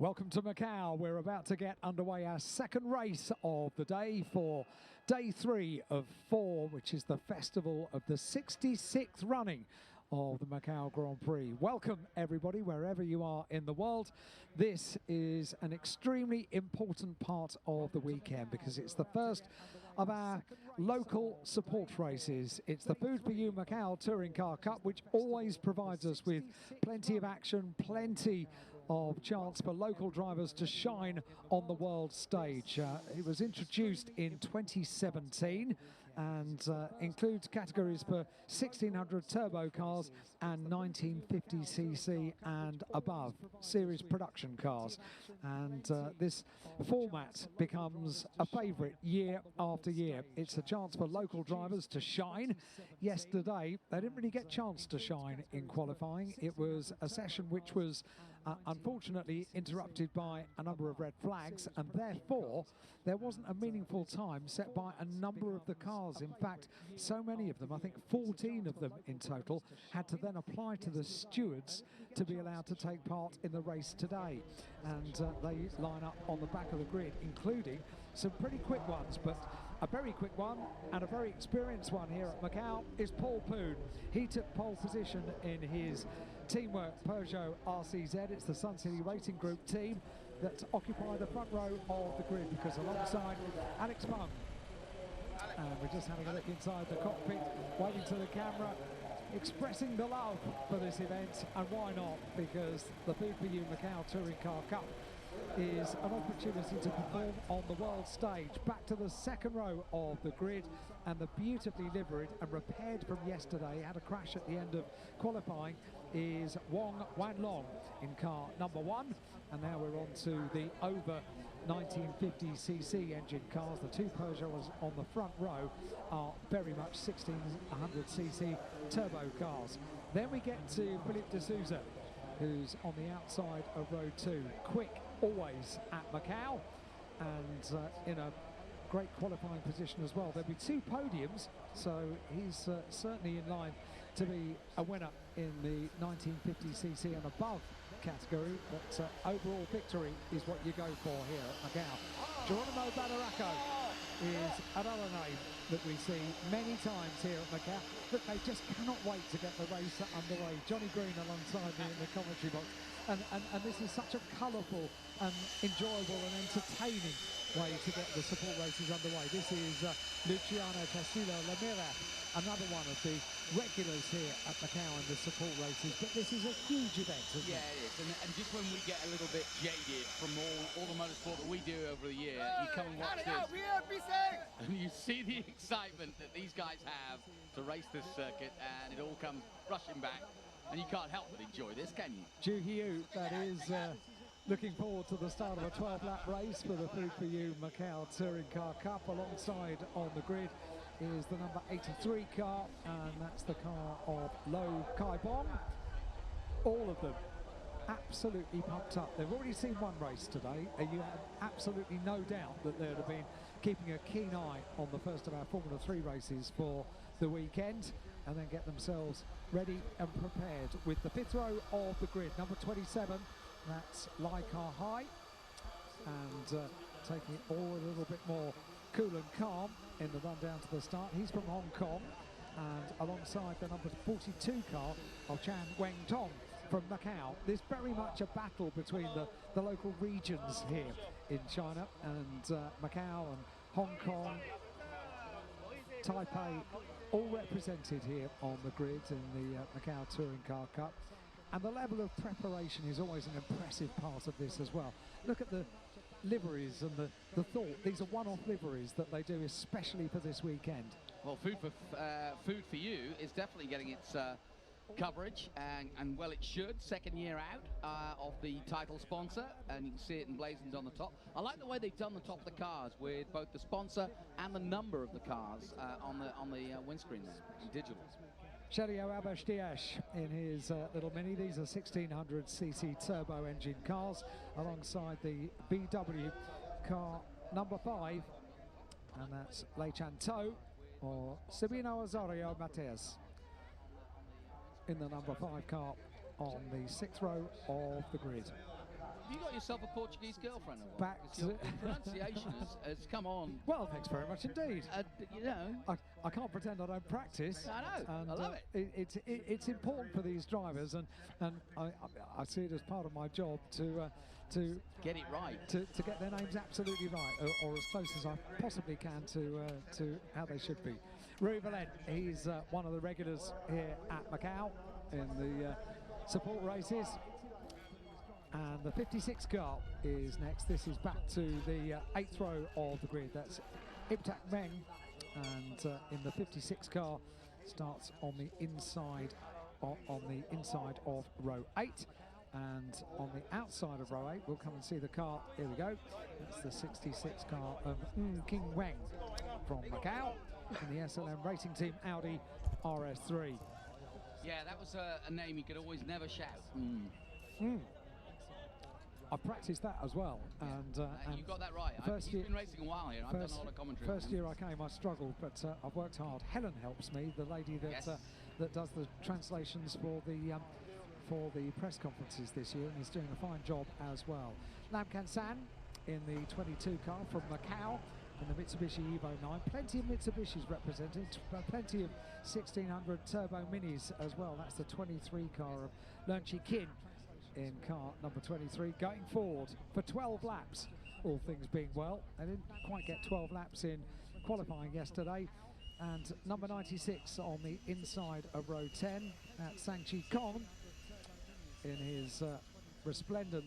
Welcome to Macau. We're about to get underway our second race of the day for day 3 of 4, which is the festival of the 66th running of the Macau Grand Prix. Welcome everybody, wherever you are in the world. This is an extremely important part of the weekend because it's the first of our local support races. It's the FOOD4U Macao Touring Car Cup, which always provides us with plenty of action, plenty of chance for local drivers to shine on the world stage. It was introduced in 2017 and includes categories for 1600 turbo cars and 1950cc and above series production cars. And this format becomes a favourite year after year. It's a chance for local drivers to shine. Yesterday, they didn't really get a chance to shine in qualifying. It was a session which was unfortunately interrupted by a number of red flags, and therefore there wasn't a meaningful time set by a number of the cars. In fact, so many of them, I think 14 of them in total, had to then apply to the stewards to be allowed to take part in the race today. And they line up on the back of the grid, including some pretty quick ones, but a very quick one and a very experienced one here at Macau is Paul Poon. He took pole position in his Teamwork Peugeot RCZ. It's the Sun City Racing Group team that occupy the front row of the grid, because alongside Alex Mung, and we're just having a look inside the cockpit, waving to the camera, expressing the love for this event. And why not? Because the FOOD4U Macau Touring Car Cup is an opportunity to perform on the world stage. Back to the second row of the grid, and the beautifully liveried and repaired from yesterday, had a crash at the end of qualifying, is Wong Wan Long in car number 1. And now we're on to the over 1950cc engine cars. The two Peugeots on the front row are very much 1600cc turbo cars. Then we get to Philippe de Souza, who's on the outside of row 2. Quick always at Macau, and in a great qualifying position as well. There'll be 2 podiums, so he's certainly in line to be a winner in the 1950cc and above category, but overall victory is what you go for here at Macau. Geronimo Badaraco is another name that we see many times here at Macau. Look, they just cannot wait to get the race underway. Johnny Green alongside me in the commentary box. And this is such a colourful and enjoyable and entertaining way to get the support races underway. This is Luciano Castillo Lamira, another one of the regulars here at Macau in the support races. But this is a huge event, isn't it? Yeah, it is. And just when we get a little bit jaded from all the motorsport that we do over the year, you come and watch this, and you see the excitement that these guys have to race this circuit, and it all comes rushing back. And you can't help but enjoy this, can you? Ju Hiu, that is, looking forward to the start of a 12-lap race for the FOOD4U Macau Touring Car Cup. Alongside on the grid is the number 83 car, and that's the car of Lo Kai Bong. All of them absolutely pumped up. They've already seen one race today, and you have absolutely no doubt that they'd have been keeping a keen eye on the first of our Formula 3 races for the weekend, and then get themselves ready and prepared with the 5th row of the grid. Number 27, that's Lai Ka Hai, and taking it all a little bit more cool and calm in the run down to the start. He's from Hong Kong, and alongside the number 42 car of Chan Weng Tong from Macau. There's very much a battle between the local regions here in China, and Macau and Hong Kong, Taipei, all represented here on the grid in the Macau Touring Car Cup. And the level of preparation is always an impressive part of this as well. Look at the liveries and the thought. These are one-off liveries that they do especially for this weekend. Well, FOOD4U is definitely getting its coverage, and well, it should. Second year out of the title sponsor, and you can see it emblazoned on the top. I like the way they've done the top of the cars with both the sponsor and the number of the cars on the windscreen there in digital. Sherio Abashtiash in his little Mini. These are 1600cc turbo engine cars alongside the VW car number 5, and that's Lei Chan To or Sabino Osorio Mateus in the number 5 car on the 6th row of the grid. Have you got yourself a Portuguese girlfriend? Or what? Back 'Cause your pronunciation has come on. Well, thanks very much indeed. You know. I can't pretend I don't practice. I know. And, I love it. It's important for these drivers, and I see it as part of my job to Get it right. to get their names absolutely right, or as close as I possibly can to how they should be. Rui Valent, he's one of the regulars here at Macau in the support races. And the 56 car is next. This is back to the 8th row of the grid. That's Iptak Meng, and in the 56 car starts on the inside of row 8. And on the outside of row 8, we'll come and see the car. Here we go. That's the 66 car of King Weng from Macau in the SLM racing team Audi RS3. Yeah, that was a name you could always never shout. I've practiced that as well, and you got that right. You've been racing a while here. I've done all the commentary. First year I came, I struggled, but I've worked hard. Helen helps me, the lady that that does the translations for the press conferences this year, and is doing a fine job as well. Lam Kan San in the 22 car from Macau in the Mitsubishi Evo 9. Plenty of Mitsubishis represented, plenty of 1600 turbo minis as well. That's the 23 car of Leung Chi Kin in car number 23, going forward for 12 laps, all things being well. They didn't quite get 12 laps in qualifying yesterday. And number 96 on the inside of row 10, that's Sang Chi Kong in his resplendent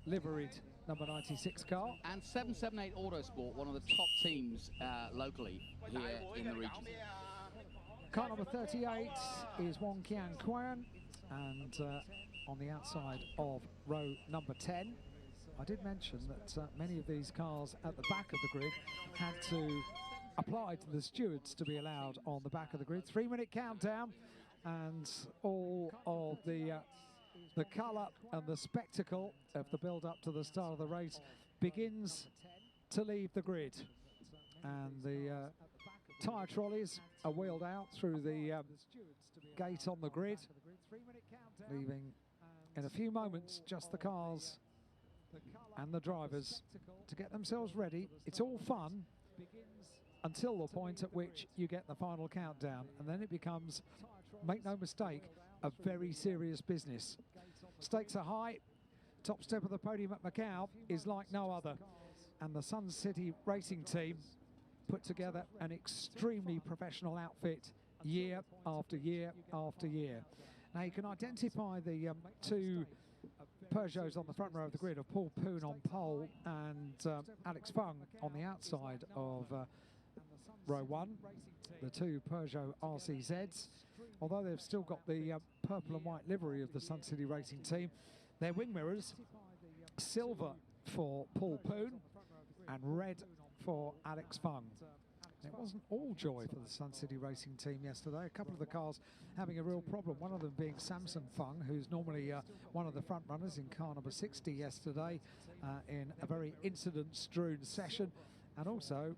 liveried number 96 car. And 778 Autosport, one of the top teams locally here in the region. Car number 38 is Wong Kian Quan, and on the outside of row number 10. I did mention that many of these cars at the back of the grid had to apply to the stewards to be allowed on the back of the grid. 3-minute countdown, and all of the colour and the spectacle of the build-up to the start of the race begins to leave the grid. And the tyre trolleys are wheeled out through the gate on the grid, leaving in a few moments just the cars and the drivers to get themselves ready. It's all fun until the point at which you get the final countdown, and then it becomes, make no mistake, a very serious business. Stakes are high. Top step of the podium at Macau is like no other, and the Sun City racing team put together an extremely professional outfit year after year after year. Now you can identify the two Peugeots on the front row of the grid of Paul Poon on pole and Alex Fung on the outside of row 1, the two Peugeot RCZs. Although they've still got the purple and white livery of the Sun City racing team, their wing mirrors, silver for Paul Poon and red for Alex Fung. It wasn't all joy for the Sun City racing team yesterday. A couple of the cars having a real problem, one of them being Samson Fung, who's normally one of the front runners in car number 60 yesterday in a very incident-strewn session, and also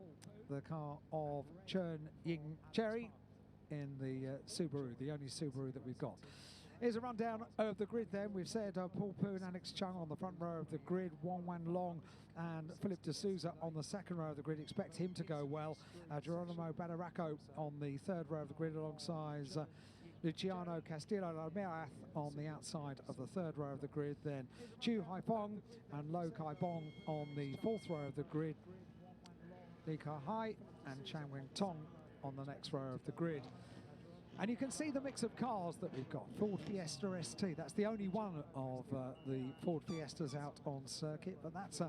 the car of Chern Ying Cherry in the Subaru, the only Subaru that we've got. Here's a rundown of the grid then. We've said Paul Poon, Alex Chung on the front row of the grid, Wong Wan Long and Philip de Souza on the second row of the grid. Expect him to go well. Geronimo Badaraco on the third row of the grid alongside Luciano Castillo-Ramirez on the outside of the third row of the grid. Then Chu Haifong and Lo Kai Bong on the fourth row of the grid. Li Ka Hai and Chang Wing Tong on the next row of the grid. And you can see the mix of cars that we've got. Ford Fiesta ST, that's the only one of the Ford Fiestas out on circuit, but that's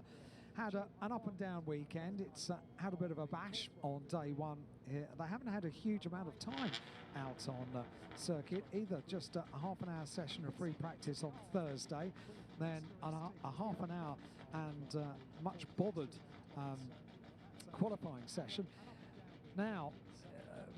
had an up and down weekend. It's had a bit of a bash on day one here. They haven't had a huge amount of time out on circuit either, just a half an hour session of free practice on Thursday, then a half an hour and much bothered qualifying session. Now,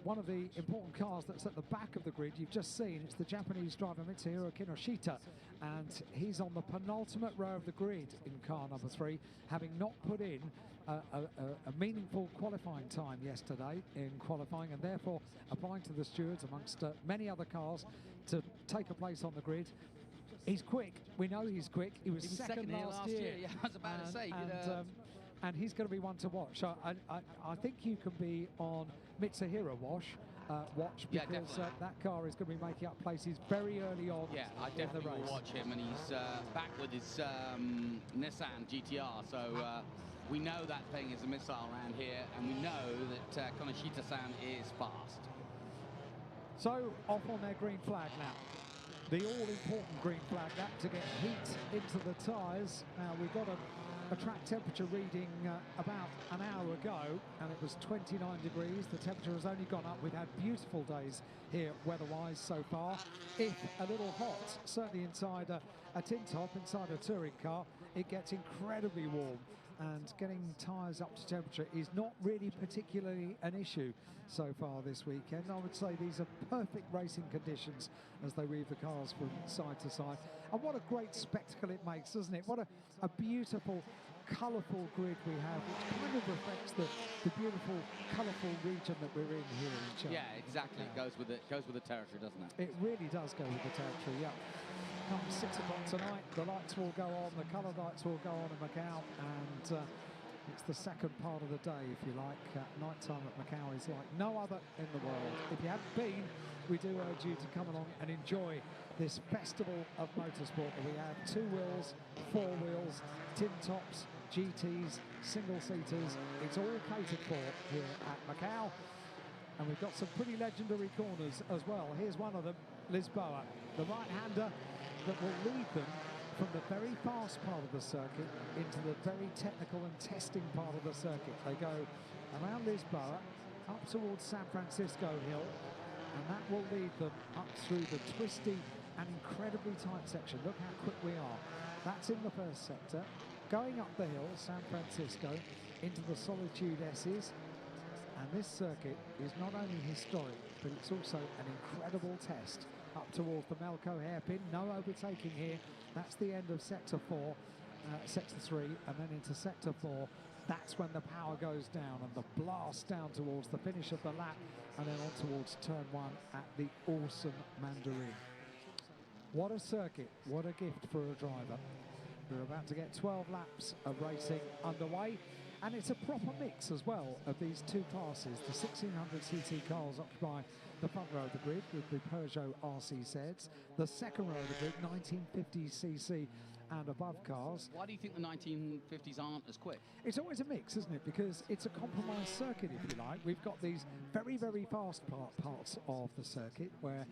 one of the important cars that's at the back of the grid, you've just seen, it's the Japanese driver Mitsuhiro Kinoshita, and he's on the penultimate row of the grid in car number 3, having not put in a meaningful qualifying time yesterday in qualifying, and therefore applying to the stewards amongst many other cars to take a place on the grid. He's quick. We know he's quick. He was second here last year. Yeah, I was about to say. And he's going to be one to watch. So I think you can be on Mitsuhiro watch because that car is going to be making up places very early on. Yeah, I definitely will watch him, and he's back with his Nissan GTR. So we know that thing is a missile around here, and we know that Konoshita-san is fast. So off on their green flag now. The all-important green flag lap to get heat into the tyres. Now, we've got a track temperature reading about an hour ago, and it was 29 degrees. The temperature has only gone up. We've had beautiful days here weather-wise so far. If a little hot, certainly inside a tin top, inside a touring car, it gets incredibly warm. And getting tyres up to temperature is not really particularly an issue so far this weekend. I would say these are perfect racing conditions as they weave the cars from side to side. And what a great spectacle it makes, doesn't it? What a beautiful, colourful grid we have, which kind of reflects the beautiful, colourful region that we're in here in China. Yeah, exactly. It goes with the territory, doesn't it? It really does go with the territory, yeah. Come 6 o'clock tonight, the lights will go on, the coloured lights will go on in Macau, and it's the second part of the day, if you like. Night time at Macau is like no other in the world. If you haven't been, we do urge you to come along and enjoy this festival of motorsport that we have. 2 wheels, 4 wheels, tin tops, GTs, single-seaters. It's all catered for here at Macau. And we've got some pretty legendary corners as well. Here's one of them, Lisboa, the right-hander that will lead them from the very fast part of the circuit into the very technical and testing part of the circuit. They go around Lisboa, up towards San Francisco Hill, and that will lead them up through the twisty and incredibly tight section. Look how quick we are. That's in the first sector. Going up the hill, San Francisco, into the Solitude S's. And this circuit is not only historic, but it's also an incredible test up towards the Macau hairpin. No overtaking here. That's the end of sector 4, sector 3, and then into sector 4. That's when the power goes down and the blast down towards the finish of the lap, and then on towards turn 1 at the awesome Mandarin. What a circuit, what a gift for a driver. We're about to get 12 laps of racing underway. And it's a proper mix as well of these 2 classes. The 1600cc cars occupy the front row of the grid with the Peugeot RCZs. The second row of the grid, 1950cc and above cars. Why do you think the 1950s aren't as quick? It's always a mix, isn't it? Because it's a compromised circuit, if you like. We've got these very, very fast parts of the circuit where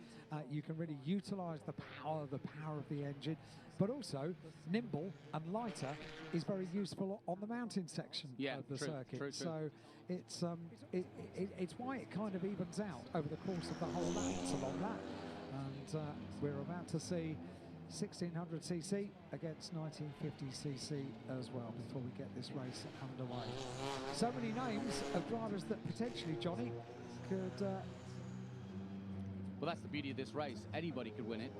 you can really utilise the power of the engine. But also, nimble and lighter is very useful on the mountain section of the circuit. True. So it's why it kind of evens out over the course of the whole lap. It's a long lap. And we're about to see 1600cc against 1950cc as well before we get this race underway. So many names of drivers that potentially, Johnny, could... Well, that's the beauty of this race. Anybody could win it.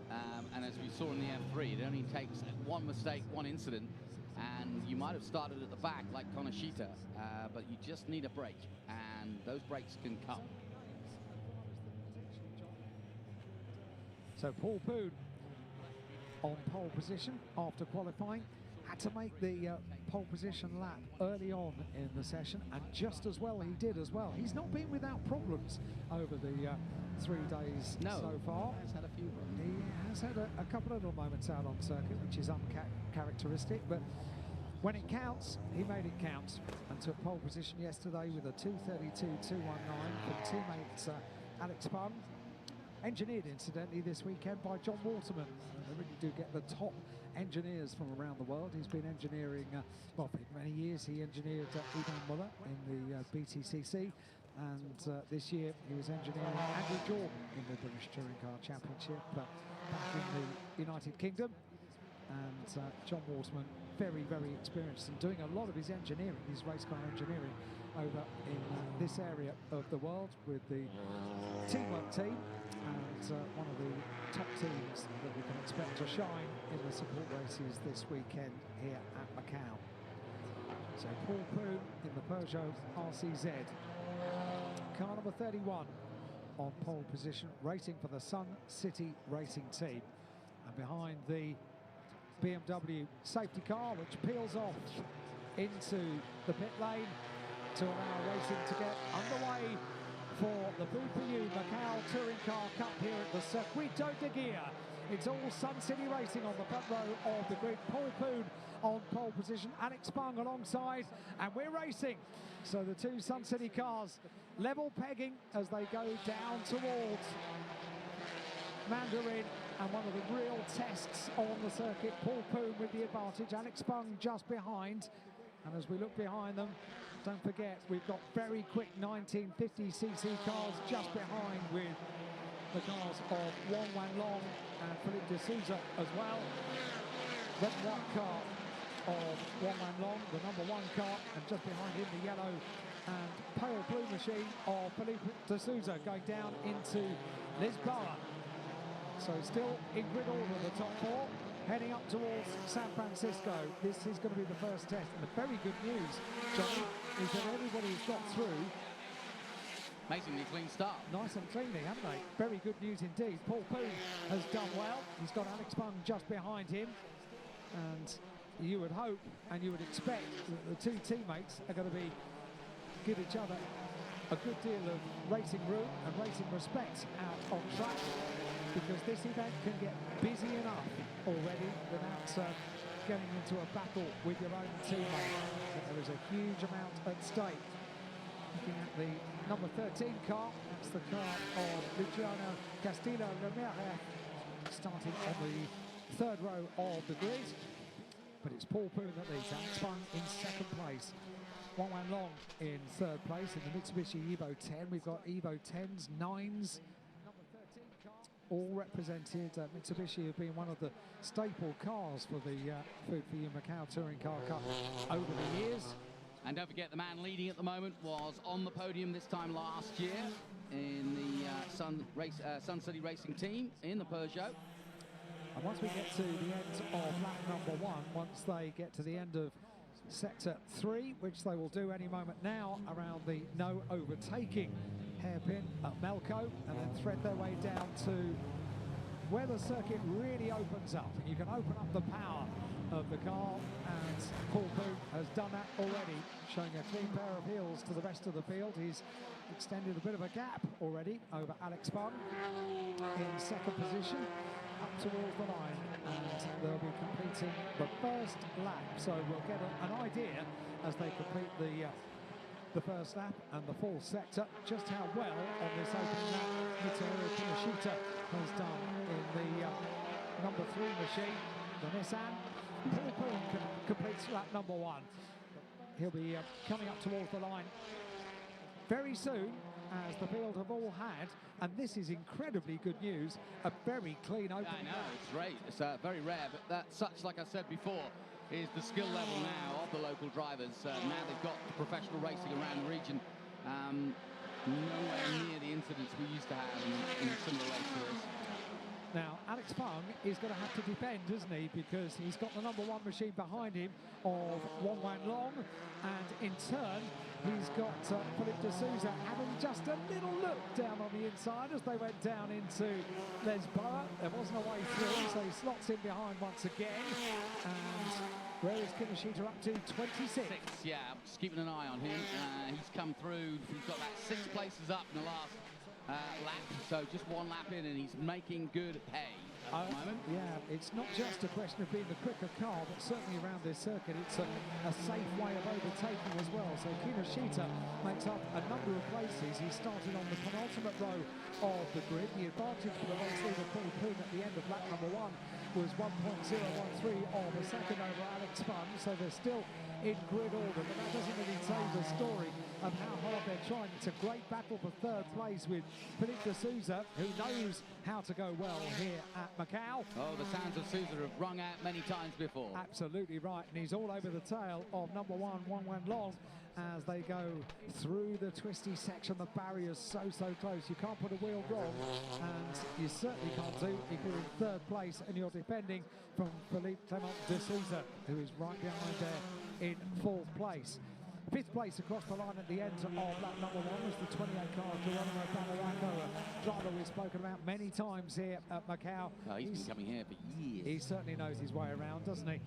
And as we saw in the F3, it only takes one mistake, one incident, and you might have started at the back like Konoshita, but you just need a break, and those breaks can come. So Paul Poon on pole position after qualifying. Had to make the pole position lap early on in the session, and just as well he did as well. He's not been without problems over the 3 days so far. He's had a few. He has had a couple of little moments out on circuit, which is uncharacteristic, but when it counts, he made it count and took pole position yesterday with a 2:32.219 from teammate Alex Bunn. Engineered, incidentally, this weekend by John Waterman. They really do get the top engineers from around the world. He's been engineering, well, for many years. He engineered Ivan Muller in the BTCC, and this year he was engineering Andrew Jordan in the British Touring Car Championship back in the United Kingdom. And John Waterman, very, very experienced and doing a lot of his engineering, his race car engineering, over in this area of the world with the Teamwork team, and one of the top teams that we can expect to shine in the support races this weekend here at Macau. So Paul Poon in the Peugeot RCZ, car number 31 on pole position, racing for the Sun City Racing Team. And And behind the BMW safety car, which peels off into the pit lane to allow racing to get underway for the FOOD4U Macau Touring Car Cup here at the Circuito de Guia. It's all Sun City Racing on the front row of the grid. Paul Poon on pole position, Alex Bung alongside, and we're racing. So the two Sun City cars level pegging as they go down towards Mandarin, and one of the real tests on the circuit. Paul Poon with the advantage, Alex Bung just behind. And as we look behind them, don't forget we've got very quick 1950cc cars just behind, with the cars of Wong Wan Long and Philippe de Souza as well. Red and white car of Wong Wan Long, the #1 car, and just behind him the yellow and pale blue machine of Philippe de Souza going down into Lisboa. So still in grid order, the top four, heading up towards San Francisco. This is going to be the first test. And the very good news, Johnny, is that everybody's got through. Amazingly clean start. Nice and cleanly, haven't they? Very good news indeed. Paul Poon has done well. He's got Alex Bung just behind him. And you would hope and you would expect that the two teammates are going to give each other a good deal of racing room and racing respect out on track, because this event can get busy enough already without getting into a battle with your own teammate. There is a huge amount at stake. Looking at the number 13 car, that's the car of Luciano Castillo Ramirez, starting on the third row of the grid. But it's Paul Poon that leads. Alex Bung in second place. Wong Wan Long in third place in the Mitsubishi Evo 10. We've got Evo 10s, 9s, all represented. Mitsubishi have been one of the staple cars for the FOOD4U Macau Touring Car Cup over the years. And don't forget, the man leading at the moment was on the podium this time last year in the Sun City Racing team in the Peugeot. And once we get to the end of lap #1, once they get to the end of sector 3, which they will do any moment now around the no overtaking hairpin at Macau, and then thread their way down to where the circuit really opens up, and you can open up the power of the car, and Paul Poon has done that already, showing a clean pair of heels to the rest of the field. He's extended a bit of a gap already over Alex Bung in second position up towards the line, and they'll be completing the first lap, so we'll get an idea as they complete the first lap and the full sector just how well on this opening lap Mitsuharu Kinoshita has done in the number 3 machine, the Nissan. Paul Poon completes lap #1. He'll be coming up towards the line very soon, as the field have all had, and this is incredibly good news, a very clean opening. I know, it's great. It's very rare, but that's such, like I said before, is the skill level now of the local drivers. Now they've got professional racing around the region. Nowhere near the incidents we used to have in a similar race to this. Now, Alex Bung is going to have to defend, isn't he? Because he's got the #1 machine behind him of Wong Wan Long, and in turn, he's got Philippe de Souza having just a little look down on the inside as they went down into Lisboa. There wasn't a way through, so he slots in behind once again. And where is Kinoshita up to? 26. Yeah, I'm just keeping an eye on him. He's come through. He's got about 6 places up in the last lap, so just 1 lap in, and he's making good hay at the moment. Yeah, it's not just a question of being the quicker car, but certainly around this circuit, it's a safe way of overtaking as well. So Kinoshita makes up a number of places. He started on the penultimate row of the grid. The advantage for the race leader Paul Poon at the end of lap #1 was 1.013 of a second over Alex Bung, so they're still in grid order, but that doesn't really tell the story of how hard they're trying. It's a great battle for third place with Philippe de Souza, who knows how to go well here at Macau. Oh, the sounds of Souza have rung out many times before. Absolutely right, and he's all over the tail of #1, Wong Wan Long, as they go through the twisty section. The barrier's so close. You can't put a wheel wrong, and you certainly can't do if you're in third place and you're defending from Philippe Clement de Souza, who is right behind there in 4th place. Fifth place across the line at the end of lap number 1 was the 28 car Geronimo Balarango, a driver we've spoken about many times here at Macau. Oh, he's been coming here for years. He certainly knows his way around, doesn't he?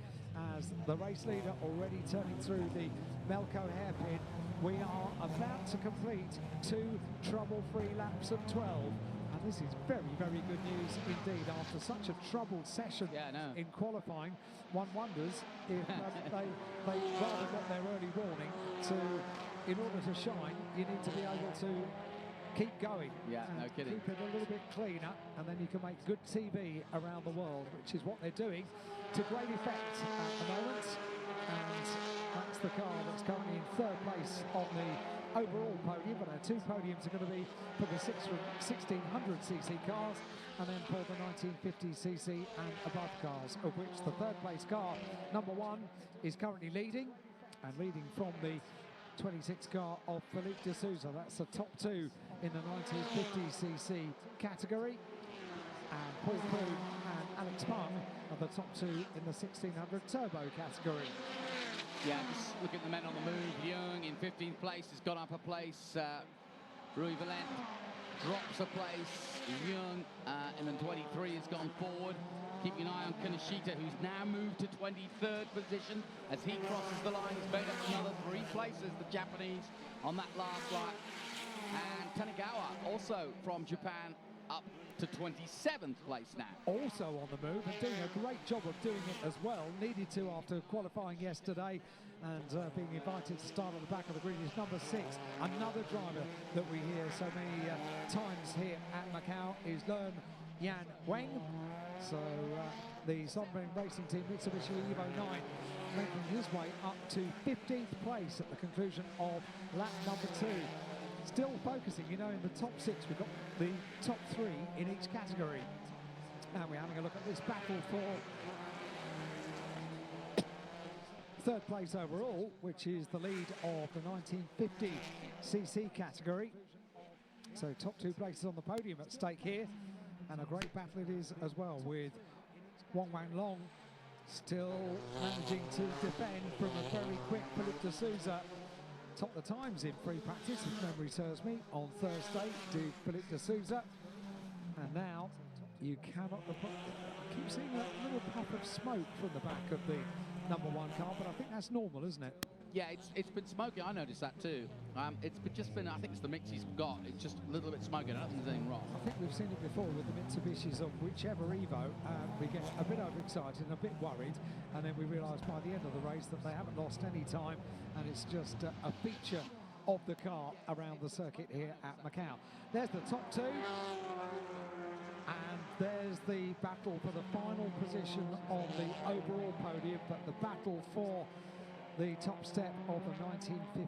As the race leader already turning through the Melco hairpin, we are about to complete 2 trouble-free laps of 12. And this is very, very good news indeed. After such a troubled session in qualifying, one wonders if they rather got their early warning to, in order to shine, you need to be able to keep going. Yeah, no kidding. Keep it a little bit cleaner, and then you can make good TV around the world, which is what they're doing to great effect at the moment. And that's the car that's currently in 3rd place on the overall podium, but our 2 podiums are going to be for the 1600cc cars and then for the 1950cc and above cars, of which the 3rd place car, number 1, is currently leading, and leading from the 26 car of Felipe de Souza. That's the top 2 in the 1950cc category, and Paul Poon and Alex Pung are the top 2 in the 1600 turbo category. Yeah, just look at the men on the move. Young in 15th place has gone up a place. Rui Valent drops a place. Young in the 23 has gone forward. Keeping an eye on Kaneshita, who's now moved to 23rd position as he crosses the line. He's made up another 3 places, the Japanese, on that last lap. And Tanegawa, also from Japan, up to 27th place now. Also on the move and doing a great job of doing it as well. Needed to after qualifying yesterday and being invited to start on the back of the green is number 6. Another driver that we hear so many times here at Macau is Learn Yan Weng. So the Sunbeam Racing Team Mitsubishi Evo 9 making his way up to 15th place at the conclusion of lap number 2. Still focusing, you know, in the top 6, we've got the top 3 in each category. And we're having a look at this battle for 3rd place overall, which is the lead of the 1950cc category. So top 2 places on the podium at stake here. And a great battle it is as well, with Wong Wang Long still managing to defend from a very quick Felipe de Souza. Topped the times in free practice, if memory serves me, on Thursday to Felipe de Souza. And now you cannot... I keep seeing that little puff of smoke from the back of the number 1 car, but I think that's normal, isn't it? Yeah, it's been smoky. I noticed that too. Just been, I think it's the mix he's got. It's just a little bit smoky. I don't think there's anything wrong. I think we've seen it before with the Mitsubishis of whichever Evo. We get a bit overexcited and a bit worried, and then we realise by the end of the race that they haven't lost any time, and it's just a feature of the car around the circuit here at Macau. There's the top 2. And there's the battle for the final position on the overall podium, but the battle for the top step of the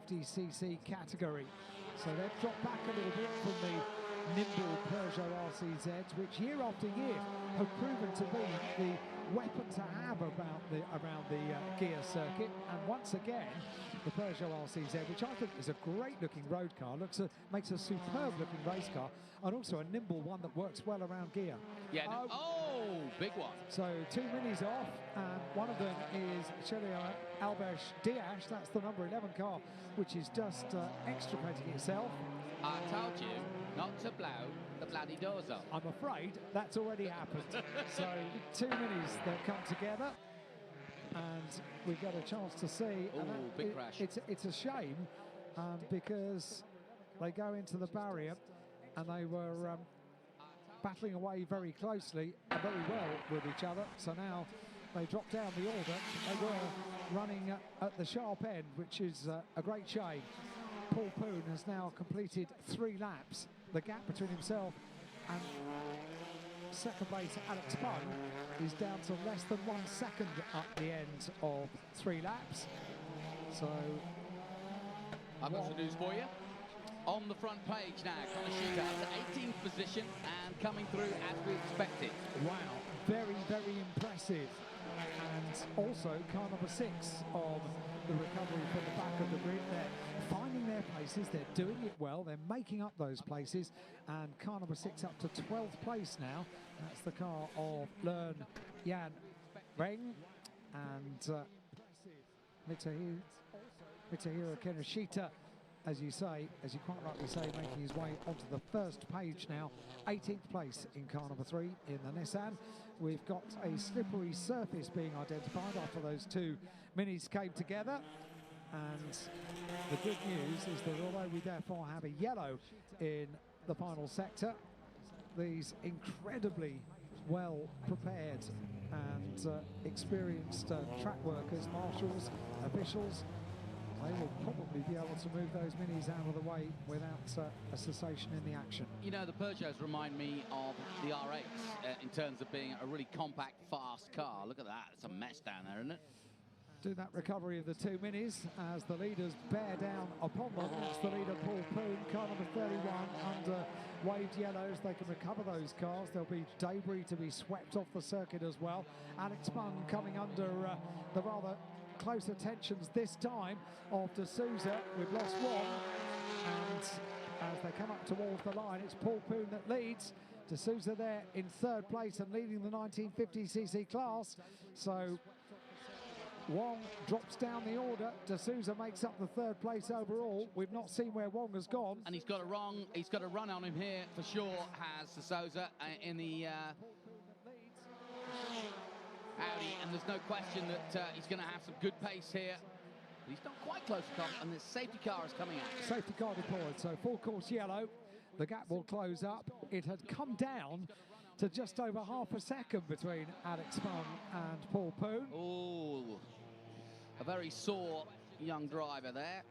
1950cc category. So they've dropped back a little bit from the nimble Peugeot RCZs, which year after year have proven to be the weapon to have around the gear circuit. And once again, the Peugeot RCZ, which I think is a great-looking road car, makes a superb-looking race car, and also a nimble one that works well around gear. Yeah. Big one. So 2 minis off, and one of them is Chelio Alves Dias. That's the number 11 car, which is just extricating itself. I told you not to blow the bloody doors up. I'm afraid that's already happened. So 2 minis that come together, and we get a chance to see. Big crash. It's a shame because they go into the barrier, and they were battling away very closely and very well with each other. So now they drop down the order. They were running at the sharp end, which is a great shame. Paul Poon has now completed 3 laps. The gap between himself and second place Alex Pung is down to less than 1 second at the end of 3 laps. So I've got some news for you. On the front page now, Kaneshita up to 18th position and coming through as we expected. Wow, very, very impressive. And also car number 6 of the recovery from the back of the grid. They're finding their places, they're doing it well, they're making up those places, and car number 6 up to 12th place now. That's the car of Learn Yan Weng, and Mitsubishi Mitsuhiro Kinoshita, as you quite rightly say, making his way onto the first page now. 18th place in car number 3 in the Nissan. We've got a slippery surface being identified after those two minis came together. And the good news is that although we therefore have a yellow in the final sector, these incredibly well prepared and experienced track workers, marshals, officials, they will probably be able to move those minis out of the way without a cessation in the action. You know, the Peugeots remind me of the R8 in terms of being a really compact, fast car. Look at that, it's a mess down there, isn't it? Do that recovery of the two minis as the leaders bear down upon them. That's the leader, Paul Poon, car number 31, under waved yellows. They can recover those cars. There'll be debris to be swept off the circuit as well. Alex Bung coming under the rather close attentions this time of D'Souza. We've lost one, and as they come up towards the line, it's Paul Poon that leads. D'Souza there in third place and leading the 1950cc class. So Wong drops down the order. D'Souza makes up the third place overall. We've not seen where Wong has gone. And he's got a run on him here for sure, has D'Souza in the Audi, and there's no question that he's going to have some good pace here. But he's not quite close to top, and the safety car is coming out. Safety car deployed, so full course yellow. The gap will close up. It had come down to just over half a second between Alex Fung and Paul Poon. Oh, a very sore young driver there.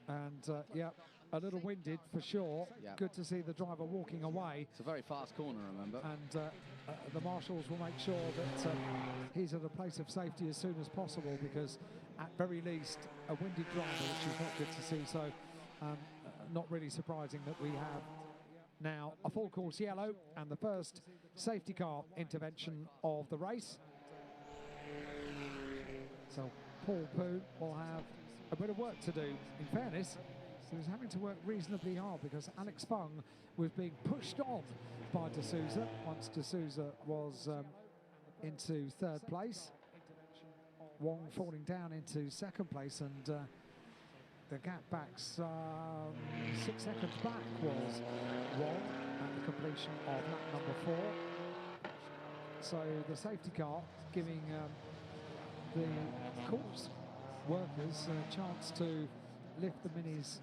And yeah, a little winded for sure. Yep. Good to see the driver walking away. It's a very fast corner, remember. And the marshals will make sure that he's at a place of safety as soon as possible, because at very least a winded driver, which is not good to see. So not really surprising that we have now a full course yellow and the first safety car intervention of the race. So Paul Poon will have a bit of work to do. In fairness, he was having to work reasonably hard because Alex Fung was being pushed on by D'Souza once D'Souza was into third place. Wong falling down into second place, and the gap back 6 seconds back was Wong at the completion of lap number 4. So the safety car giving the course workers a chance to lift the minis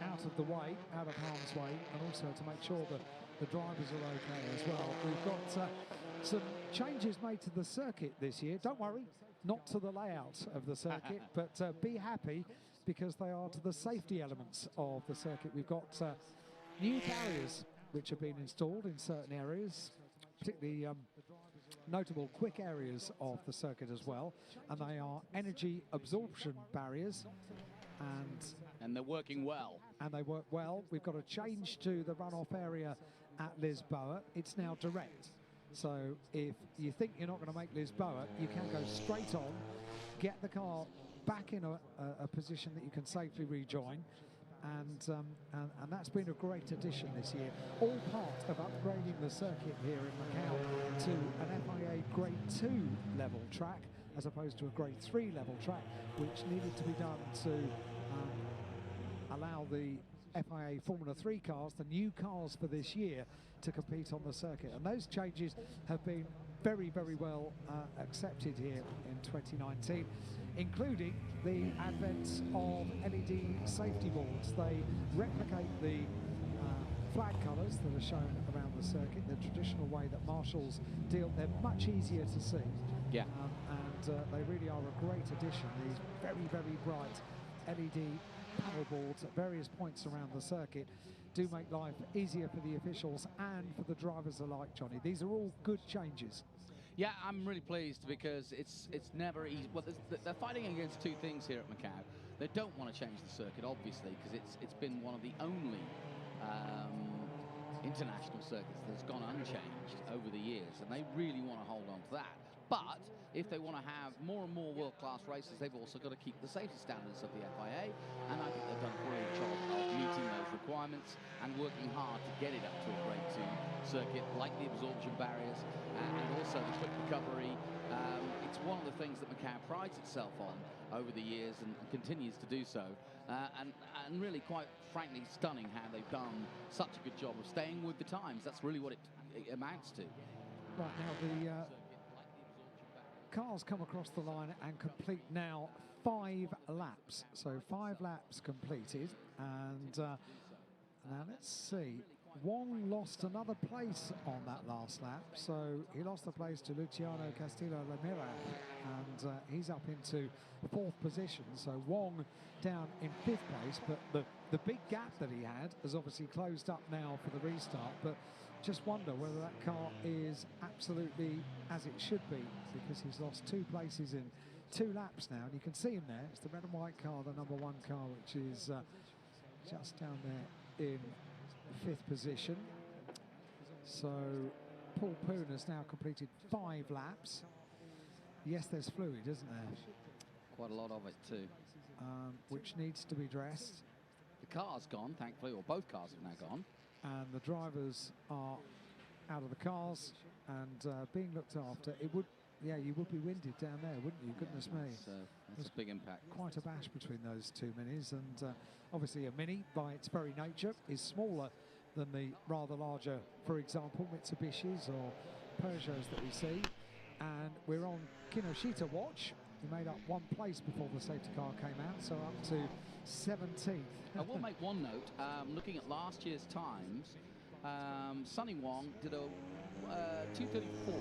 out of the way, out of harm's way, and also to make sure that the drivers are okay as well. We've got some changes made to the circuit this year. Don't worry, not to the layout of the circuit, but be happy, because they are to the safety elements of the circuit. We've got new barriers which have been installed in certain areas, particularly notable quick areas of the circuit as well, and they are energy absorption barriers, and they're working well. And they work well. We've got a change to the runoff area at Lisboa. It's now direct. So if you think you're not going to make Lisboa, you can go straight on, get the car back in a position that you can safely rejoin. And that's been a great addition this year. All part of upgrading the circuit here in Macau to an FIA Grade 2 level track, as opposed to a Grade 3 level track, which needed to be done to allow the FIA Formula 3 cars, the new cars for this year, to compete on the circuit. And those changes have been very, very well accepted here in 2019, including the advent of LED safety boards. They replicate the flag colours that are shown around the circuit, the traditional way that marshals deal. They're much easier to see. Yeah. And they really are a great addition. These very, very bright LED panel boards at various points around the circuit do make life easier for the officials and for the drivers alike, Johnny. These are all good changes. Yeah, I'm really pleased, because it's never easy. Well, they're fighting against two things here at Macau. They don't want to change the circuit, obviously, because it's been one of the only international circuits that's gone unchanged over the years, and they really want to hold on to that. But if they want to have more and more world-class races, they've also got to keep the safety standards of the FIA, and I think they've done a brilliant job of meeting those requirements and working hard to get it up to a Grade 2 circuit, like the absorption barriers and also the quick recovery. It's one of the things that Macau prides itself on over the years and continues to do so. And really, quite frankly, stunning how they've done such a good job of staying with the times. That's really what it amounts to. Right, now the cars come across the line and complete now 5 laps. So 5 laps completed, and now let's see. Wong lost another place on that last lap, so he lost the place to Luciano Castillo-Lamira, and he's up into 4th position. So Wong down in 5th place, but the big gap that he had has obviously closed up now for the restart. But just wonder whether that car is absolutely as it should be, because he's lost 2 places in 2 laps now, and you can see him there. It's the red and white car, the number 1 car, which is just down there in 5th position. So Paul Poon has now completed 5 laps. Yes, there's fluid, isn't there? Quite a lot of it too. Which needs to be dressed. The car's gone, thankfully, or both cars have now gone. And the drivers are out of the cars and being looked after. It would, yeah, you would be winded down there, wouldn't you? Goodness me. That's a big impact. Quite a bash between those 2 minis, and obviously a mini, by its very nature, is smaller than the rather larger, for example, Mitsubishis or Peugeots that we see. And we're on Kinoshita watch. He made up 1 place before the safety car came out, so up to 17th. I will make one note. Looking at last year's times, Sonny Wong did a 2:34.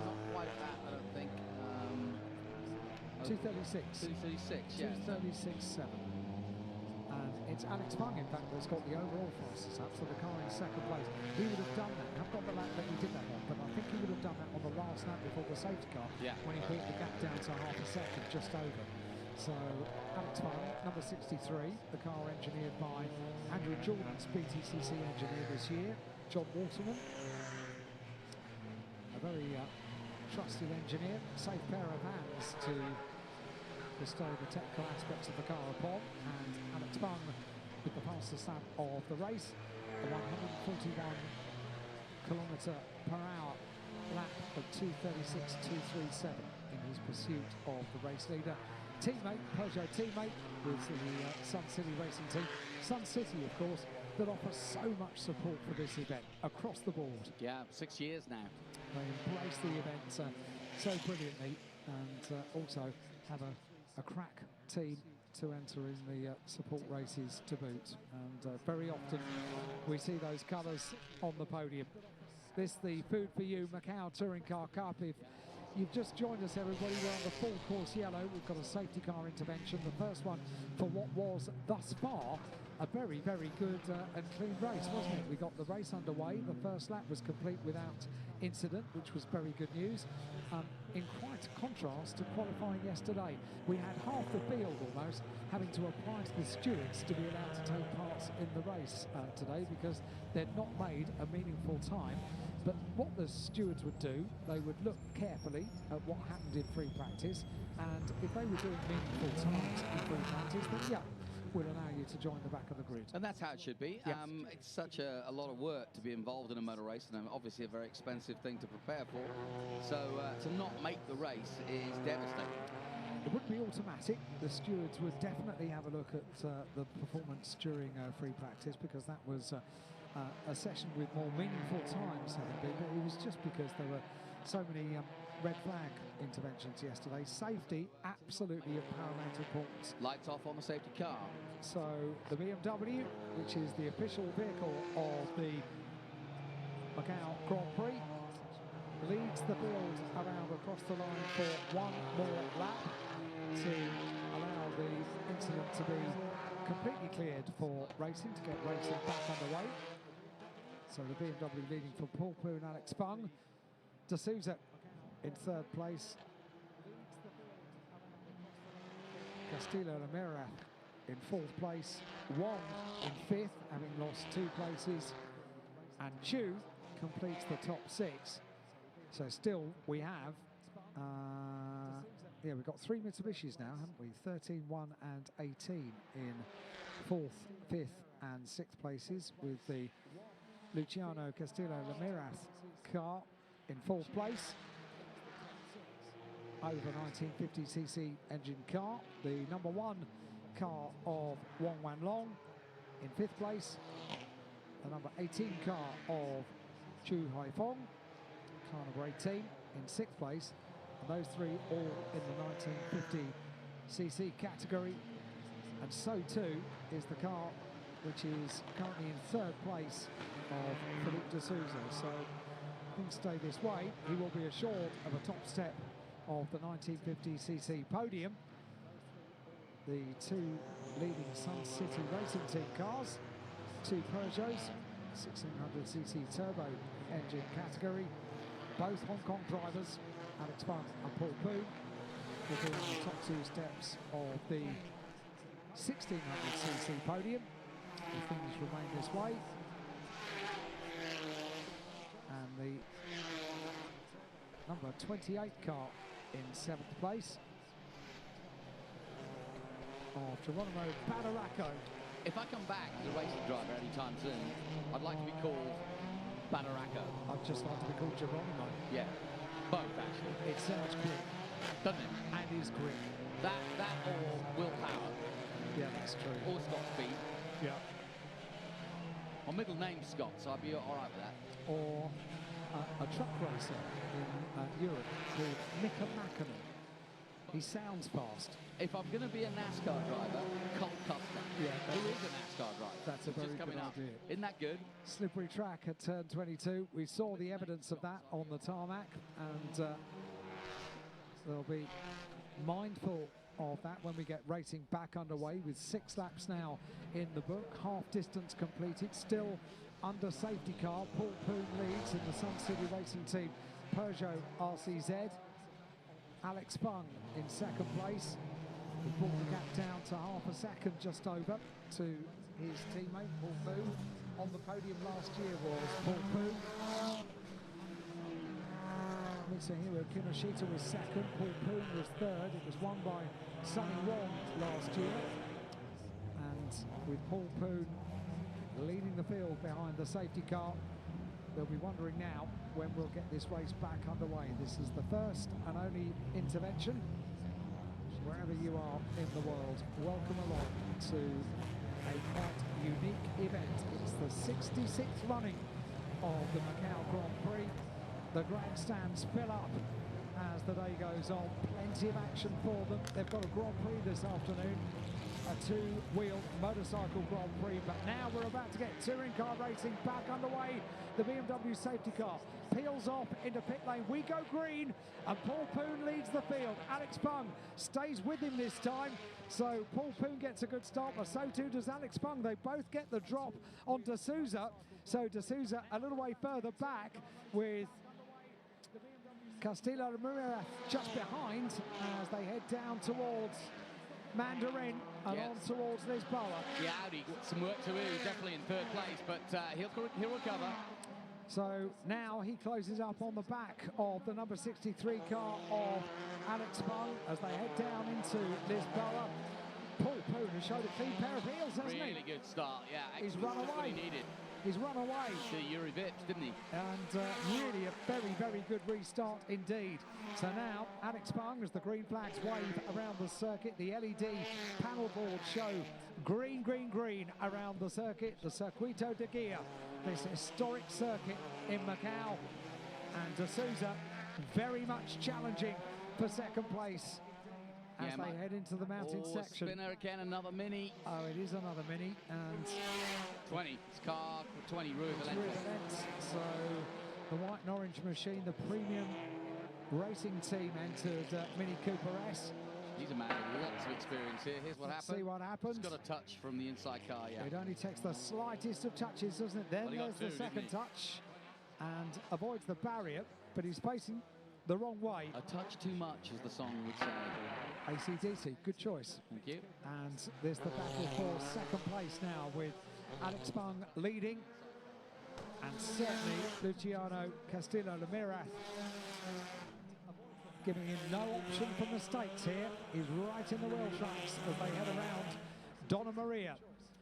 Not quite that, I don't think. 2:36. 2:36, yeah. 2:36.7. And it's Alex Fung, in fact, that's got the overall fastest lap, so the car in 2nd place. He would have done that. I've got the lap that he did that on, but I think he would have done that on the last lap before the safety car, when he brought the gap down to half a second, just over. So Alex Fung, number 63, the car engineered by Andrew Jordan's BTCC engineer this year, John Waterman. A very trusted engineer, safe pair of hands to bestow the technical aspects of the car upon. And Alex Fung with the fastest lap of the race, a 141km/h lap of 2:36.237 in his pursuit of the race leader. Teammate, Peugeot teammate with the Sun City racing team. Sun City, of course, that offers so much support for this event across the board. Yeah, 6 years now. They embrace the event so brilliantly, and also have a crack team to enter in the support races to boot. And very often we see those colours on the podium. This, the FOOD4U Macau Touring Car Cup. If you've just joined us, everybody, we're on the full course yellow. We've got a safety car intervention, the first one for what was thus far a very, very good and clean race, wasn't it? We got the race underway. The first lap was complete without incident, which was very good news. In quite contrast to qualifying yesterday, we had half the field almost having to apply to the stewards to be allowed to take part in the race today, because they'd not made a meaningful time. But what the stewards would do, they would look carefully at what happened in free practice, and if they were doing meaningful times in free practice, then yeah, will allow you to join the back of the grid. And that's how it should be. Yes. It's such a lot of work to be involved in a motor race, and obviously a very expensive thing to prepare for. So to not make the race is devastating. It wouldn't be automatic. The stewards would definitely have a look at the performance during free practice, because that was a session with more meaningful times having been, but it was just because there were so many red flag interventions yesterday. Safety absolutely of paramount importance. Lights off on the safety car. So the BMW, which is the official vehicle of the Macau Grand Prix, leads the field around across the line for 1 more lap to allow the incident to be completely cleared for racing, to get racing back underway. So the BMW leading for Paul Poon and Alex Fung. D'Souza in 3rd place. Castillo-Lamira in 4th place. Wong in 5th, having lost 2 places. And Chu completes the top 6. So still we have, yeah, we've got 3 Mitsubishis now, haven't we? 13, 1 and 18 in 4th, 5th and 6th places, with the Luciano Castillo-Lamira car in 4th place. over 1950cc engine car. The number 1 car of Wong Wan Long in 5th place. The number 18 car of Chu Hai Fong, car number 18, in 6th place. And those 3 all in the 1950cc category. And so too is the car which is currently in 3rd place of Philippe de Souza. So if things stay this way, he will be assured of a top step of the 1950cc podium. The 2 leading Sun City Racing Team cars, 2 Peugeots, 1600cc turbo engine category, both Hong Kong drivers, Alex Bung and Paul Poon, will be on the top 2 steps of the 1600cc podium if things remain this way. And the number 28 car in 7th place of Geronimo Badaracco. If I come back as a racing driver anytime soon, I'd like to be called Badaracco. I'd just like to be called Geronimo. Yeah, both actually. It sounds quick. Doesn't it? And is quick. That or willpower. Yeah, that's true. Or Scott Speed. Yeah. My middle name's Scott, so I'd be all right with that. Or a truck racer in Europe called Mika Mäkinen. He sounds fast. If I'm going to be a NASCAR driver, Colt Custer. Yeah, who is a NASCAR driver? That's a very just coming good up. idea. Isn't that good? Slippery track at turn 22. We saw the evidence of that on the tarmac, and they'll be mindful of that when we get racing back underway with 6 laps now in the book. Half distance completed, still under safety car. Paul Poon leads in the Sun City Racing Team Peugeot RCZ. Alex Bung in 2nd place. He brought the gap down to half a second, just over, to his teammate Paul Poon. On the podium last year was Paul Poon. Mitsuhiro Kinoshita was 2nd, Paul Poon was 3rd. It was won by Sonny Wong last year. And with Paul Poon leading the field behind the safety car, they'll be wondering now when we'll get this race back underway. This is the first and only intervention. Wherever you are in the world, welcome along to a quite unique event. It's the 66th running of the Macau Grand Prix. The grandstands fill up as the day goes on. Plenty of action for them. They've got a Grand Prix this afternoon, a 2-wheel motorcycle Grand Prix, but now we're about to get touring car racing back underway. The BMW safety car peels off into pit lane. We go green, and Paul Poon leads the field. Alex Bung stays with him this time, so Paul Poon gets a good start, but so too does Alex Bung. They both get the drop on de Souza, so de Souza a little way further back with Castillo Ramirez just behind as they head down towards Mandarin and on towards Lisboa. Yeah, Audi got some work to do, definitely in 3rd place, but he'll recover. So now he closes up on the back of the number 63 car of Alex Bung as they head down into Lisboa. Paul Poon has showed a clean pair of heels, hasn't he? Really good start, yeah. He's run away. What he needed. He's run away. To Yuri Vips, didn't he? And really a very, very good restart indeed. So now Alex Bung, as the green flags wave around the circuit, the LED panel boards show green, green, green around the circuit, the Circuito de Guia, this historic circuit in Macau. And de Souza very much challenging for 2nd place as they head into the mountain section. Spinner again, another Mini. Oh, it is another Mini, and 20. It's car 20 Rue Valente. So the white and orange machine, the premium racing team, entered Mini Cooper S. He's a man with lots of experience here. Here's what happened. See what happens. He's got a touch from the inside car, yeah. It only takes the slightest of touches, doesn't it? Then there's the 2nd touch, and avoids the barrier, but he's facing the wrong way. A touch too much, as the song would say. AC/DC, good choice. Thank you. And there's the battle for 2nd place now with Alex Bung leading, and certainly Luciano Castillo Ramirez giving him no option for mistakes here. He's right in the wheel tracks as they head around Donna Maria.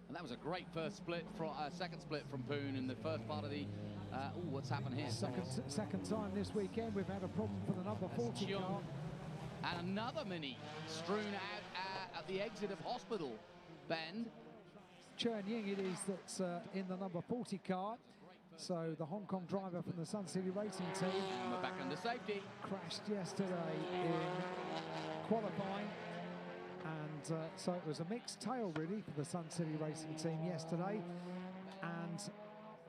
And that was a great first split, from 2nd split from Poon in the first part of the. What's happened here? Second time this weekend we've had a problem for the number 40 car. And another Mini strewn out at the exit of Hospital Bend. Chen Ying it is that's in the number 40 car. So the Hong Kong driver from the Sun City Racing team. And we're back under safety. Crashed yesterday in qualifying. And so it was a mixed tail really for the Sun City Racing team yesterday. And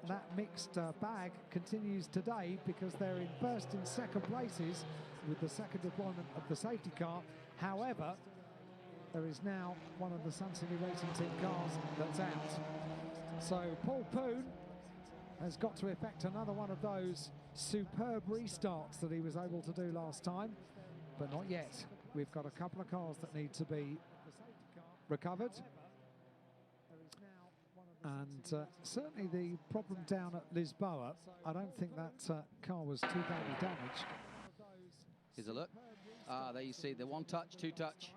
that mixed bag continues today because they're in first and second places with the second deployment of the safety car. However, there is now one of the Sun City Racing team cars that's out. So Paul Poon has got to effect another one of those superb restarts that he was able to do last time, but not yet. We've got a couple of cars that need to be recovered. And certainly the problem down at Lisboa, I don't think that car was too badly damaged. Here's a look. There you see the one touch, two touch,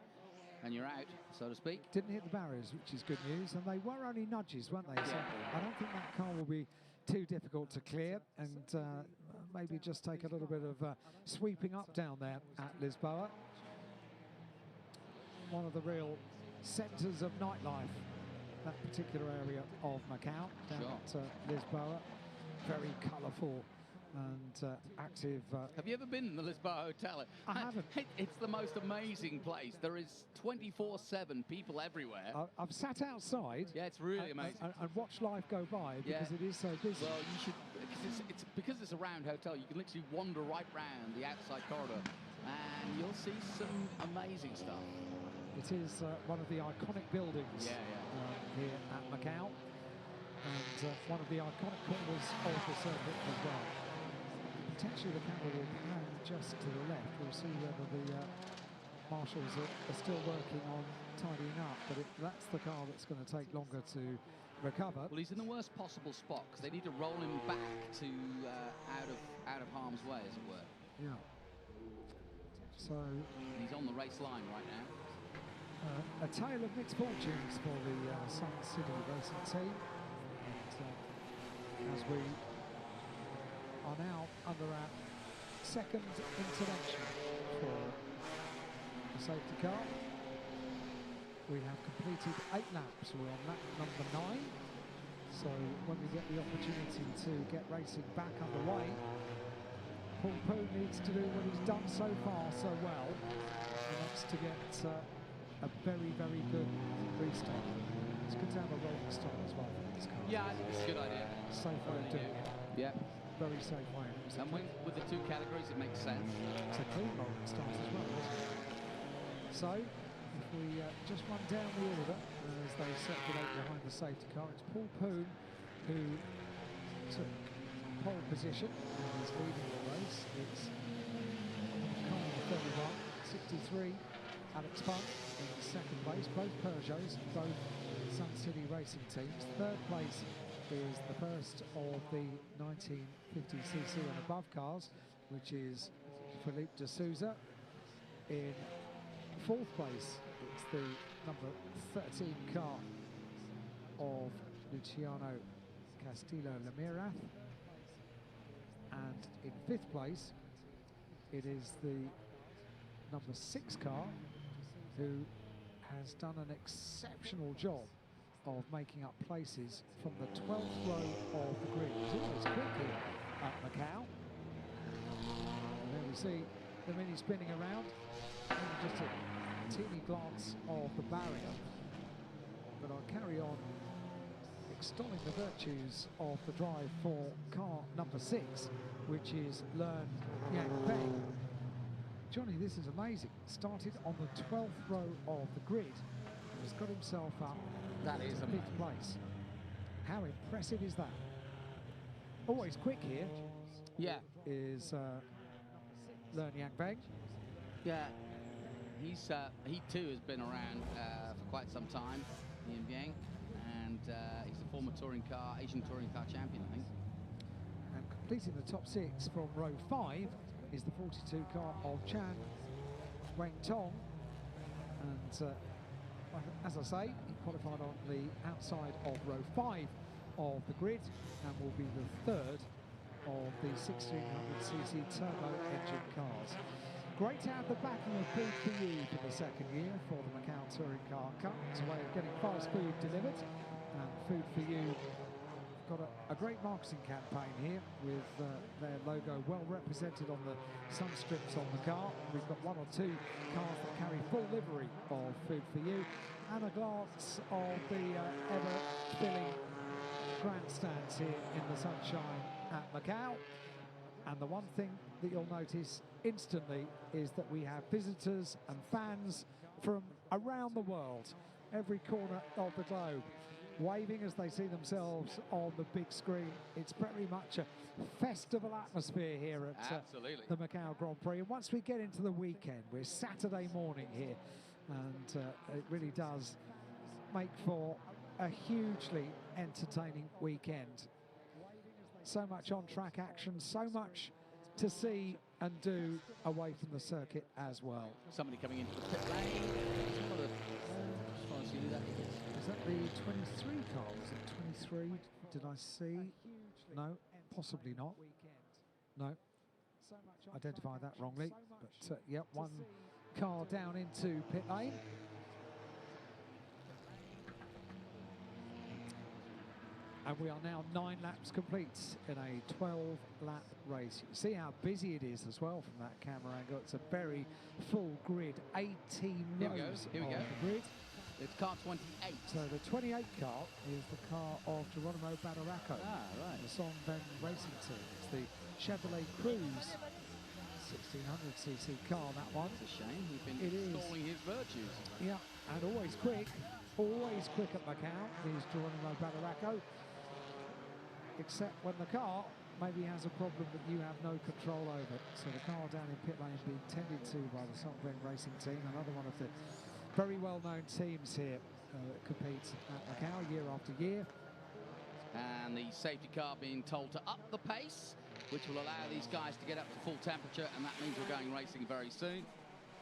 and you're out, so to speak. Didn't hit the barriers, which is good news, and they were only nudges, weren't they? So I don't think that car will be too difficult to clear, and maybe just take a little bit of sweeping up down there at Lisboa. One of the real centres of nightlife, that particular area of Macau, down at Lisboa. Very colourful and active. Have you ever been in the Lisboa Hotel? I haven't. It's the most amazing place. There is 24/7 people everywhere. I've sat outside. Yeah, it's really amazing. And watched life go by because it is so busy. Well, you should, because it's a round hotel, you can literally wander right round the outside corridor and you'll see some amazing stuff. It is one of the iconic buildings here at Macau, and one of the iconic corners of the circuit as well. Potentially the camera will pan just to the left. We'll see whether the marshals are still working on tidying up, but that's the car that's going to take longer to recover. Well, he's in the worst possible spot because they need to roll him back to out of harm's way, as it were. Yeah. So he's on the race line right now. A tale of mixed fortunes for the Sun City Racing team. And, as we are now under our second intervention for the safety car. We have completed 8 laps. We're on lap number 9. So when we get the opportunity to get racing back underway, Paul Poon needs to do what he's done so far so well, and that's to get a very, very good restart. It's good to have a rolling start as well for this car. Yeah, I think it's a good idea. Safe way of doing it. Yeah. Very safe way. And with the 2 categories, it makes sense. It's a clean rolling start as well, isn't it? So, if we just run down the order as they circulate behind the safety car, it's Paul Poon who took pole position and is leading the race. It's car 31, 63, Alex Pun in second place, both Peugeots, both Sun City Racing teams. Third place is the first of the 1950cc and above cars, which is Philippe de Souza. In fourth place, it's the number 13 car of Luciano Castillo-Lamirath. And in fifth place, it is the number 6 car, who has done an exceptional job of making up places from the 12th row of the grid. It's always quick here at Macau. And there we see the Mini spinning around. And just a teeny glance of the barrier. But I'll carry on extolling the virtues of the drive for car number 6, which is Learn Yang Feng. Johnny, this is amazing. Started on the 12th row of the grid and has got himself up That is to 5th place. How impressive is that? Always quick here. Yeah. Is Learn Yang Feng. Yeah. He too has been around for quite some time, Ian Biang, and he's a former Asian touring car champion, I think. And completing the top 6 from row 5 is the 42 car of Chan Weng Tong. And as I say, he qualified on the outside of row 5 of the grid and will be the 3rd of the 1600cc turbo engine cars. Great to have the backing of FOOD4U for the second year for the Macau Touring Car Cup. It's a way of getting fast food delivered, and FOOD4U got a great marketing campaign here with their logo well represented on the sun strips on the car. We've got one or two cars that carry full livery of FOOD4U, and a glance of the ever-filling grandstands here in the sunshine at Macau. And the one thing that you'll notice instantly is that we have visitors and fans from around the world, every corner of the globe, waving as they see themselves on the big screen. It's very much a festival atmosphere here at the Macau Grand Prix. And once we get into the weekend, we're Saturday morning here, and it really does make for a hugely entertaining weekend. So much on-track action, so much to see and do away from the circuit as well. Somebody coming into the pit lane. Just want to see who that is. Is that the 23 car? Was it 23? Did I see? No, possibly not. No, identified that wrongly. But yep, one car down into pit lane. And we are now 9 laps complete in a 12-lap race. You can see how busy it is as well from that camera angle. It's a very full grid, 18 rows Here we go. The grid. It's car 28. So the 28 car is the car of Geronimo Badaraco. Right. The Songben Racing Team. It's the Chevrolet Cruze 1600cc car, that one. It's a shame. We've been installing his virtues. Yeah, and always quick at Macau is Geronimo Badaraco. Except when the car maybe has a problem that you have no control over. So the car down in pit lane being tended to by the Songben Racing Team, another one of the very well-known teams here that competes at Macau year after year. And the safety car being told to up the pace, which will allow these guys to get up to full temperature, and that means we're going racing very soon.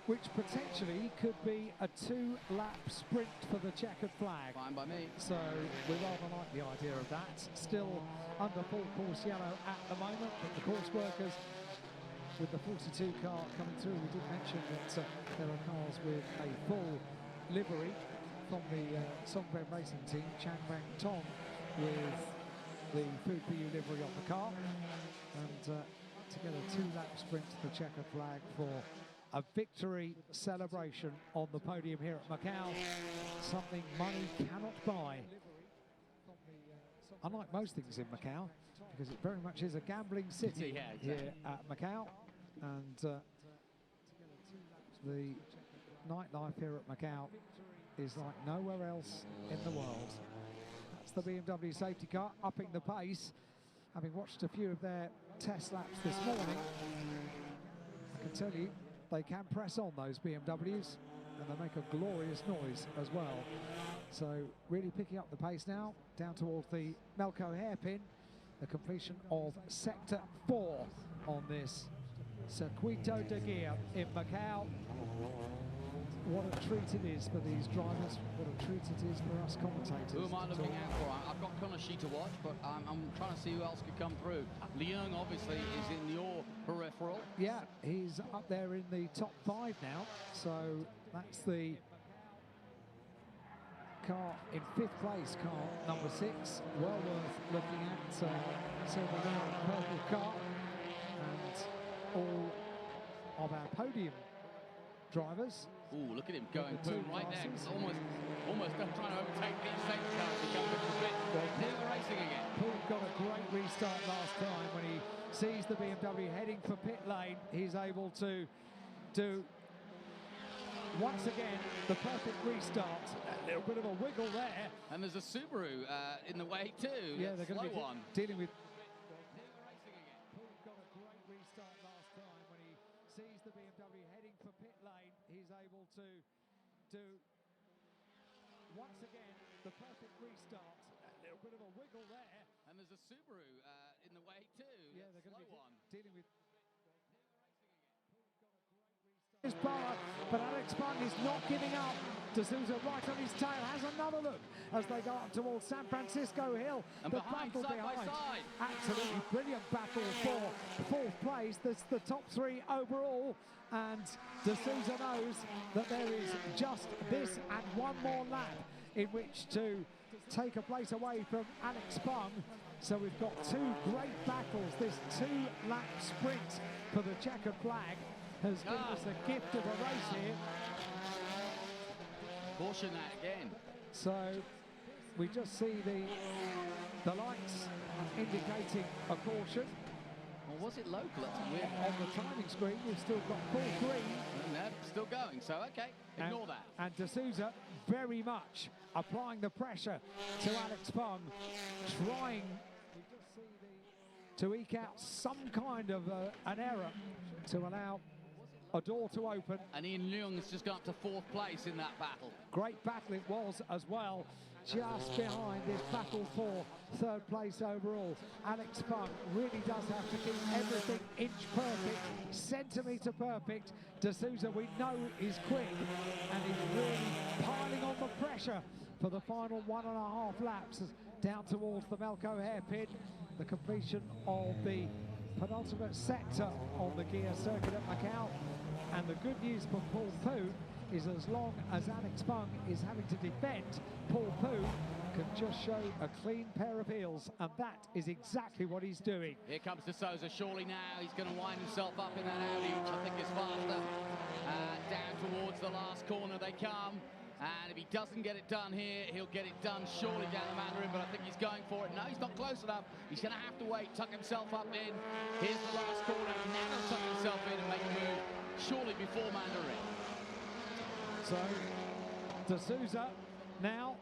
Which potentially could be a 2-lap sprint for the checkered flag. Fine by me. So we rather like the idea of that. Still under full course yellow at the moment, but the course workers with the 42 car coming through. We did mention that there are cars with a full livery from the Songben Racing Team, Chan Wang Tong, with the FOOD4U livery on the car, and to get a 2-lap sprint to the checkered flag for a victory celebration on the podium here at Macau, something money cannot buy. Unlike most things in Macau, because it very much is a gambling city here at Macau, and the nightlife here at Macau is like nowhere else in the world. That's the BMW safety car upping the pace. Having watched a few of their test laps this morning, I can tell you they can press on, those BMWs, and they make a glorious noise as well. So really picking up the pace now, down towards the Melco hairpin, the completion of Sector 4 on this Circuito de Guia in Macau. What a treat it is for these drivers, what a treat it is for us commentators. Who am I looking out for? I've got Konashi to watch, but I'm trying to see who else could come through. Leung obviously is in your peripheral. Yeah, he's up there in the top 5 now, so that's the car in 5th place, car number 6. Well worth looking at, silver round purple car, and all of our podium drivers. Ooh, look at him going boom right there. Almost trying to overtake these safety cars to come into the pit. Here's the racing again. Paul got a great restart last time when he sees the BMW heading for pit lane. He's able to do, once again, the perfect restart. A little bit of a wiggle there. And there's a Subaru in the way too. Yeah, they're going to be dealing with. Here's the racing again. Paul got a great restart last time when he sees the BMW heading for pit lane. He's able to do, once again, the perfect restart. A little bit of a wiggle there. And there's a Subaru in the way too. Yeah, they're going to be dealing with. Here's the racing again. Paul got a great restart. Lisboa, but Alex Bung is not giving up. D'Souza right on his tail, has another look as they go up towards San Francisco Hill. And the behind, battle side behind. by side. Absolutely brilliant battle for fourth place. That's the top three overall. And D'Souza knows that there is just this and one more lap in which to take a place away from Alex Bung. So we've got two great battles. This two-lap sprint for the checkered flag has given us a gift of a race here. Caution that again. So we just see the lights indicating a caution. Or was it local? That's weird. On the timing screen, we've still got full green. No, still going, so okay, ignore that. And D'Souza very much applying the pressure to Alex Bung, trying to eke out some kind of an error to allow a door to open. And Ian Leung has just gone up to fourth place in that battle. Great battle it was as well, just behind this battle for third place overall. Alex Bung really does have to keep everything inch perfect, centimetre perfect. D'Souza, we know, is quick and he's really piling on the pressure for the final 1.5 laps down towards the Macau hairpin. The completion of the penultimate sector of the gear circuit at Macau. And the good news for Paul Poon is as long as Alex Bung is having to defend, Paul Poon can just show a clean pair of heels, and that is exactly what he's doing. Here comes D'Souza, surely now he's going to wind himself up in that Audi, which I think is faster. Down towards the last corner they come. And if he doesn't get it done here, he'll get it done surely down the Mandarin, but I think he's going for it. No, he's not close enough. He's going to have to wait, tuck himself up in. Here's the last corner. Now he'll tuck himself in and make a move, surely before Mandarin. So, D'Souza now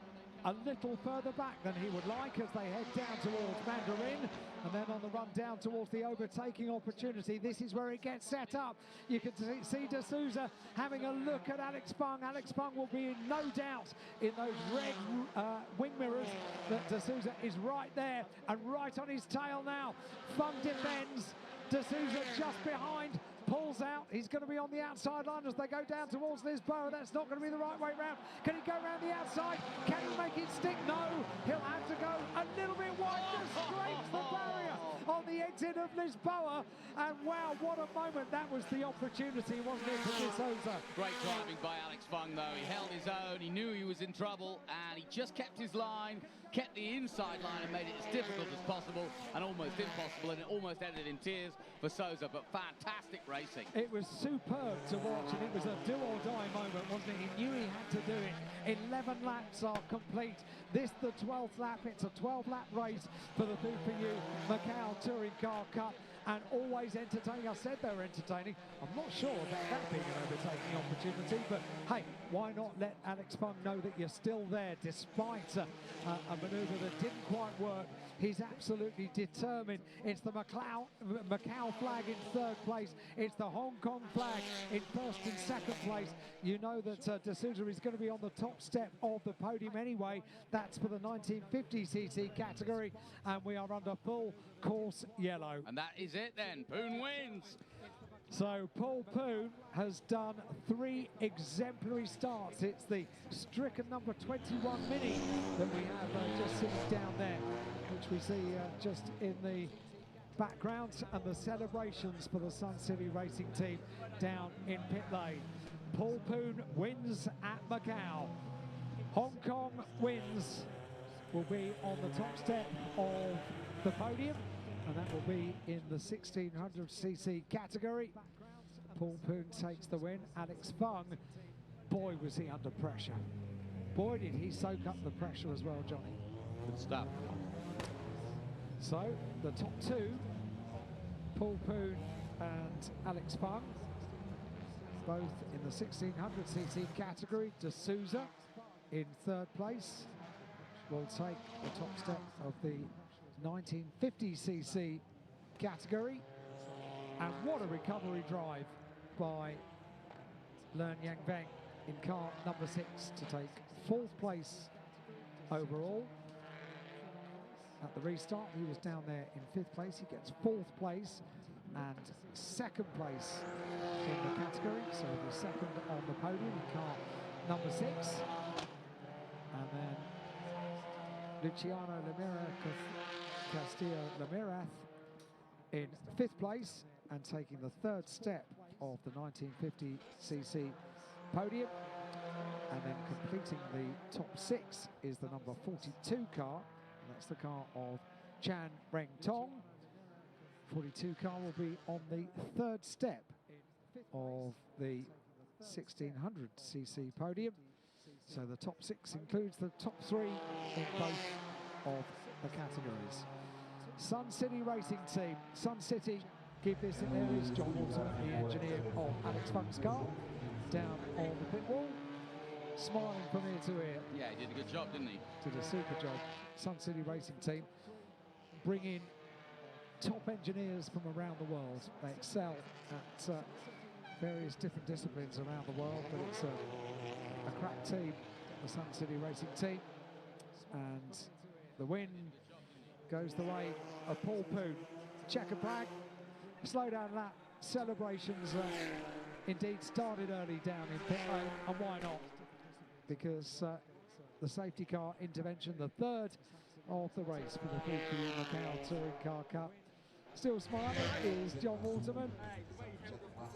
a little further back than he would like as they head down towards Mandarin, and then on the run down towards the overtaking opportunity. This is where it gets set up. You can see D'Souza having a look at Alex Bung. Alex Bung will be in no doubt in those red wing mirrors that D'Souza is right there and right on his tail now. Bung defends. D'Souza just behind, pulls out. He's going to be on the outside line as they go down towards Lisboa. That's not going to be the right way round. Can he go around the outside? Can he make it stick? No. He'll have to go a little bit wide, just scrapes the barrier on the exit of Lisboa. And wow, what a moment. That was the opportunity, wasn't it, for D'Souza? Great driving by Alex Bung, though. He held his own. He knew he was in trouble, and he just kept his line, kept the inside line and made it as difficult as possible and almost impossible, and it almost ended in tears for Souza, but fantastic racing. It was superb to watch, and it was a do-or-die moment, wasn't it? He knew he had to do it. 11 laps are complete. This the 12th lap. It's a 12-lap race for the FOOD4U Macau Touring Car Cup, and always entertaining. I said they were entertaining. I'm not sure about that being an overtaking opportunity, but hey, why not let Alex Bung know that you're still there despite a manoeuvre that didn't quite work. He's absolutely determined. It's the Macau flag in third place. It's the Hong Kong flag in first and second place. You know that D'Souza is going to be on the top step of the podium anyway. That's for the 1950cc category, and we are under full course yellow. And that is it then. Poon wins. So Paul Poon has done 3 exemplary starts. It's the stricken number 21 Mini that we have just sitting down there, which we see just in the background, and the celebrations for the Sun City Racing team down in pit lane. Paul Poon wins at Macau. Hong Kong wins, will be on the top step of the podium, and that will be in the 1600cc category. Paul Poon takes the win. Alex Bung, boy was he under pressure. Boy did he soak up the pressure as well, Johnny. Good stuff. So the top 2, Paul Poon and Alex Bung, both in the 1600cc category. D'Souza in third place will take the top step of the 1950cc category. And what a recovery drive by Leung Yang Veng in car number 6 to take 4th place overall. At the restart, he was down there in 5th place. He gets 4th place, and 2nd place in the category, so the second on the podium in car number 6. And then Luciano Castillo Lamirath in 5th place and taking the 3rd step of the 1950cc podium. And then completing the top 6 is the number 42 car, and that's the car of Chan Reng Tong. 42 car will be on the 3rd step of the 1600cc podium. So the top 6 includes the top 3 in both of the categories. Sun City Racing Team. Sun City give this in there is John Walton, the engineer of Alex Funk's car, down on the pit wall, smiling from ear to ear. Yeah, he did a good job, didn't he? Did a super job. Sun City Racing Team bring in top engineers from around the world. They excel at various different disciplines around the world, but it's a crack team, the Sun City Racing Team. And the win goes the way of Paul Poon. Checker flag, slow down lap. Celebrations indeed started early down in pit lane, and why not? Because the safety car intervention, the 3rd of the race for the FOOD4U Macao Touring Car Cup. Still smiling is John Waterman,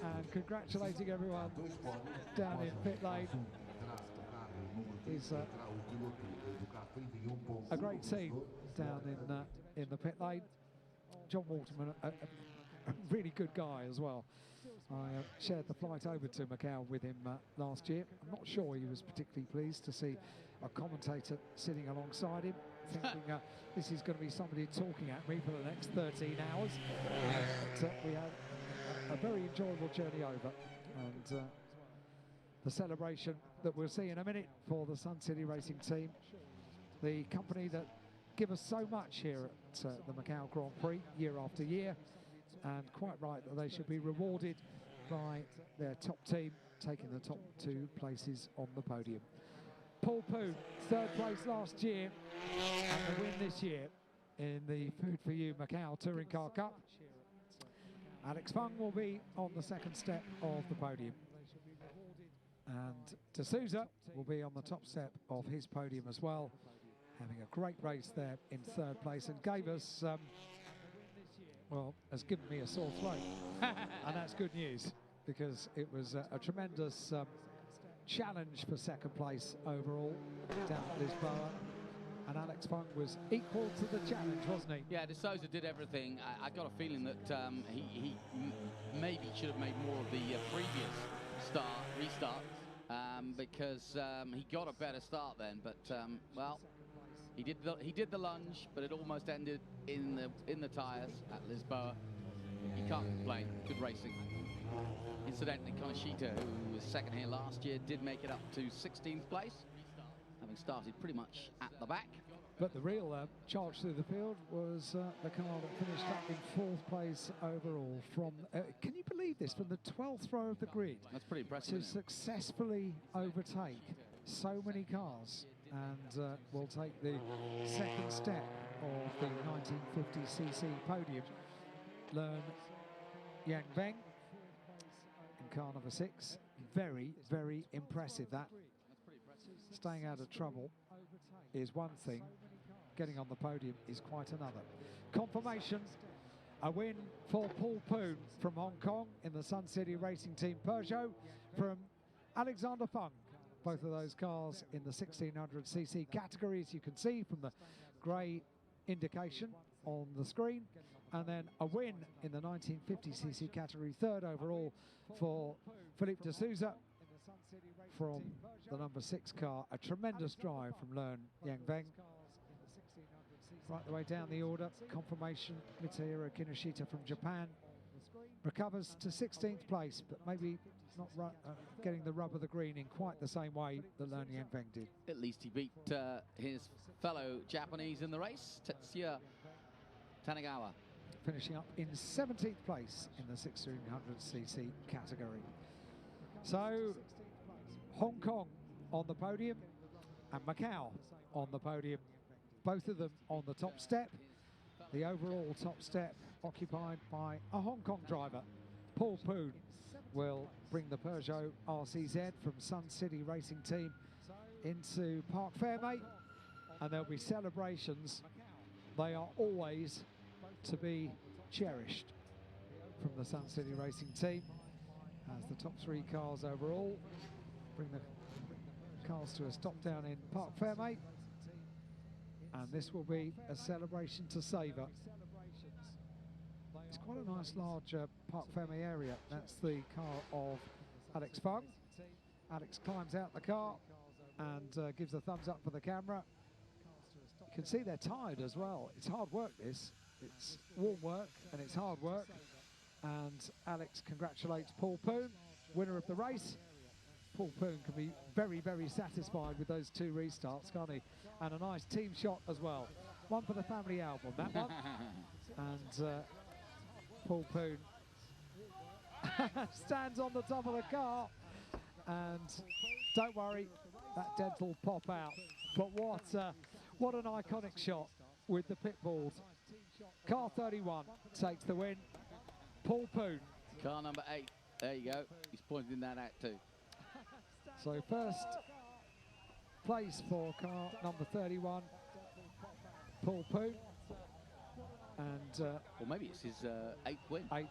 and congratulating everyone down in pit lane. Is a great team down in the pit lane. John Waterman, a really good guy as well. I shared the flight over to Macau with him last year. I'm not sure he was particularly pleased to see a commentator sitting alongside him, thinking this is going to be somebody talking at me for the next 13 hours. But we had a very enjoyable journey over, and the celebration that we'll see in a minute for the Sun City Racing Team, the company that give us so much here at the Macau Grand Prix year after year, and quite right that they should be rewarded by their top team taking the top 2 places on the podium. Paul Poon, 3rd place last year, and the win this year in the FOOD4U Macao Touring Car Cup. Alex Fung will be on the 2nd step of the podium, and D'Souza will be on the top step of his podium as well, having a great race there in 3rd place, and gave us well, has given me a sore throat. And that's good news, because it was a tremendous challenge for 2nd place overall down at Lisboa. And Alex Fung was equal to the challenge, wasn't he? Yeah, D'Souza did everything. I got a feeling that he maybe should have made more of the previous restart, because he got a better start then. But well, he did the lunge, but it almost ended in the tyres at Lisboa. You can't complain. Good racing. Incidentally, Kaneshita, who was 2nd here last year, did make it up to 16th place, having started pretty much at the back. But the real charge through the field was the car that finished up in 4th place overall from, can you believe this, from the 12th row of the grid. That's pretty impressive. To successfully overtake so many cars, and will take the 2nd step of the 1950cc podium. Learn Yang Veng in car number 6. Very, very impressive, that. Staying out of trouble is one thing, getting on the podium is quite another. Confirmation, a win for Paul Poon from Hong Kong in the Sun City Racing Team Peugeot from Alexander Fung. Both of those cars in the 1600cc category, as you can see from the grey indication on the screen. And then a win in the 1950cc category, 3rd overall for Philippe D'Souza from the number 6 car. A tremendous drive from Learn Yang Veng. Right the way down the order, confirmation, Mitsuhiro Kinoshita from Japan recovers to 16th place, but maybe not getting the rub of the green in quite the same way that Learn Yang Veng did. At least he beat his fellow Japanese in the race, Tetsuya Tanagawa. Finishing up in 17th place in the 1600cc category. So, Hong Kong on the podium and Macau on the podium. Both of them on the top step. The overall top step occupied by a Hong Kong driver, Paul Poon, will bring the Peugeot RCZ from Sun City Racing Team into Parc Fermé, and there'll be celebrations. They are always to be cherished from the Sun City Racing Team, as the top 3 cars overall bring the cars to a stop down in Parc Fermé, and this will be a celebration to savour. It's quite a nice large Parc Fermé area. That's the car of Alex Fung. Alex climbs out the car and gives a thumbs up for the camera. You can see they're tired as well. It's hard work, this. It's warm work and it's hard work. And Alex congratulates Paul Poon, winner of the race. Paul Poon can be very, very satisfied with those 2 restarts, can't he? And a nice team shot as well. One for the family album, that one. And Paul Poon stands on the top of the car. And don't worry, that dent will pop out. But what an iconic shot with the pit bulls. Car 31 takes the win. Paul Poon. Car number 8. There you go. He's pointing that out too. So first place for car number 31, Paul Poon. And or maybe it's his 8th win. 8th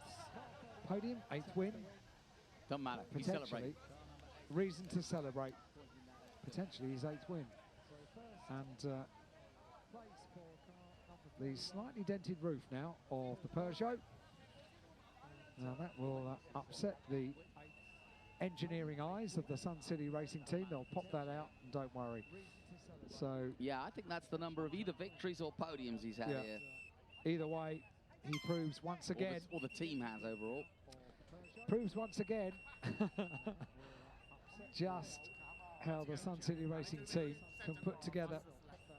podium, 8th win. Doesn't matter. He's celebrating. Reason to celebrate. Potentially his 8th win. And the slightly dented roof now of the Peugeot. Now that will upset the engineering eyes of the Sun City Racing Team. They'll pop that out, and don't worry. So yeah, I think that's the number of either victories or podiums he's had here. Either way, he proves once again, or the team has overall. Proves once again just how the Sun City Racing Team can put together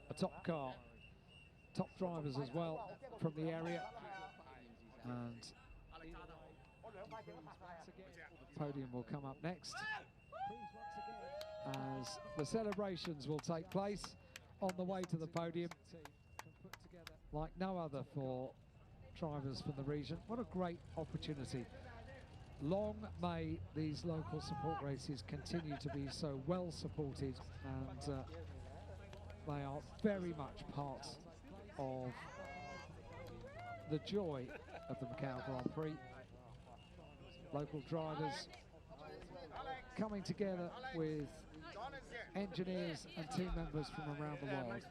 a top car. Top drivers as well from the area. And the podium will come up next as the celebrations will take place on the way to the podium, like no other for drivers from the region. What a great opportunity. Long may these local support races continue to be so well supported, and they are very much part of the joy of the Macau Grand Prix. Local drivers coming together with engineers and team members from around the world.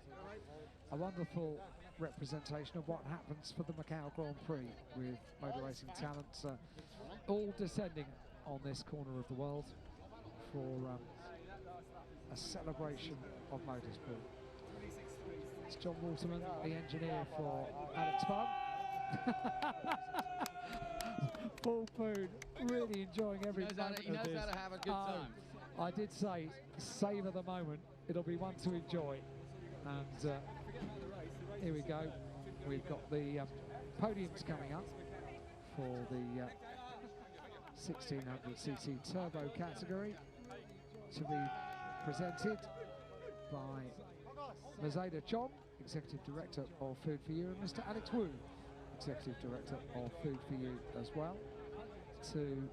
A wonderful representation of what happens for the Macau Grand Prix, with motor racing talents all descending on this corner of the world for a celebration of motorsport. It's John Waterman, the engineer for Alex Fung. Paul Poon really enjoying every moment he knows of this. how to have a good time. I did say, savour the moment. It'll be one to enjoy. And here we go. We've got the podiums coming up for the 1600cc turbo category to be presented by Mazeda Chong, Executive Director of FOOD4U, and Mr. Alex Wu, Executive Director of FOOD4U as well, to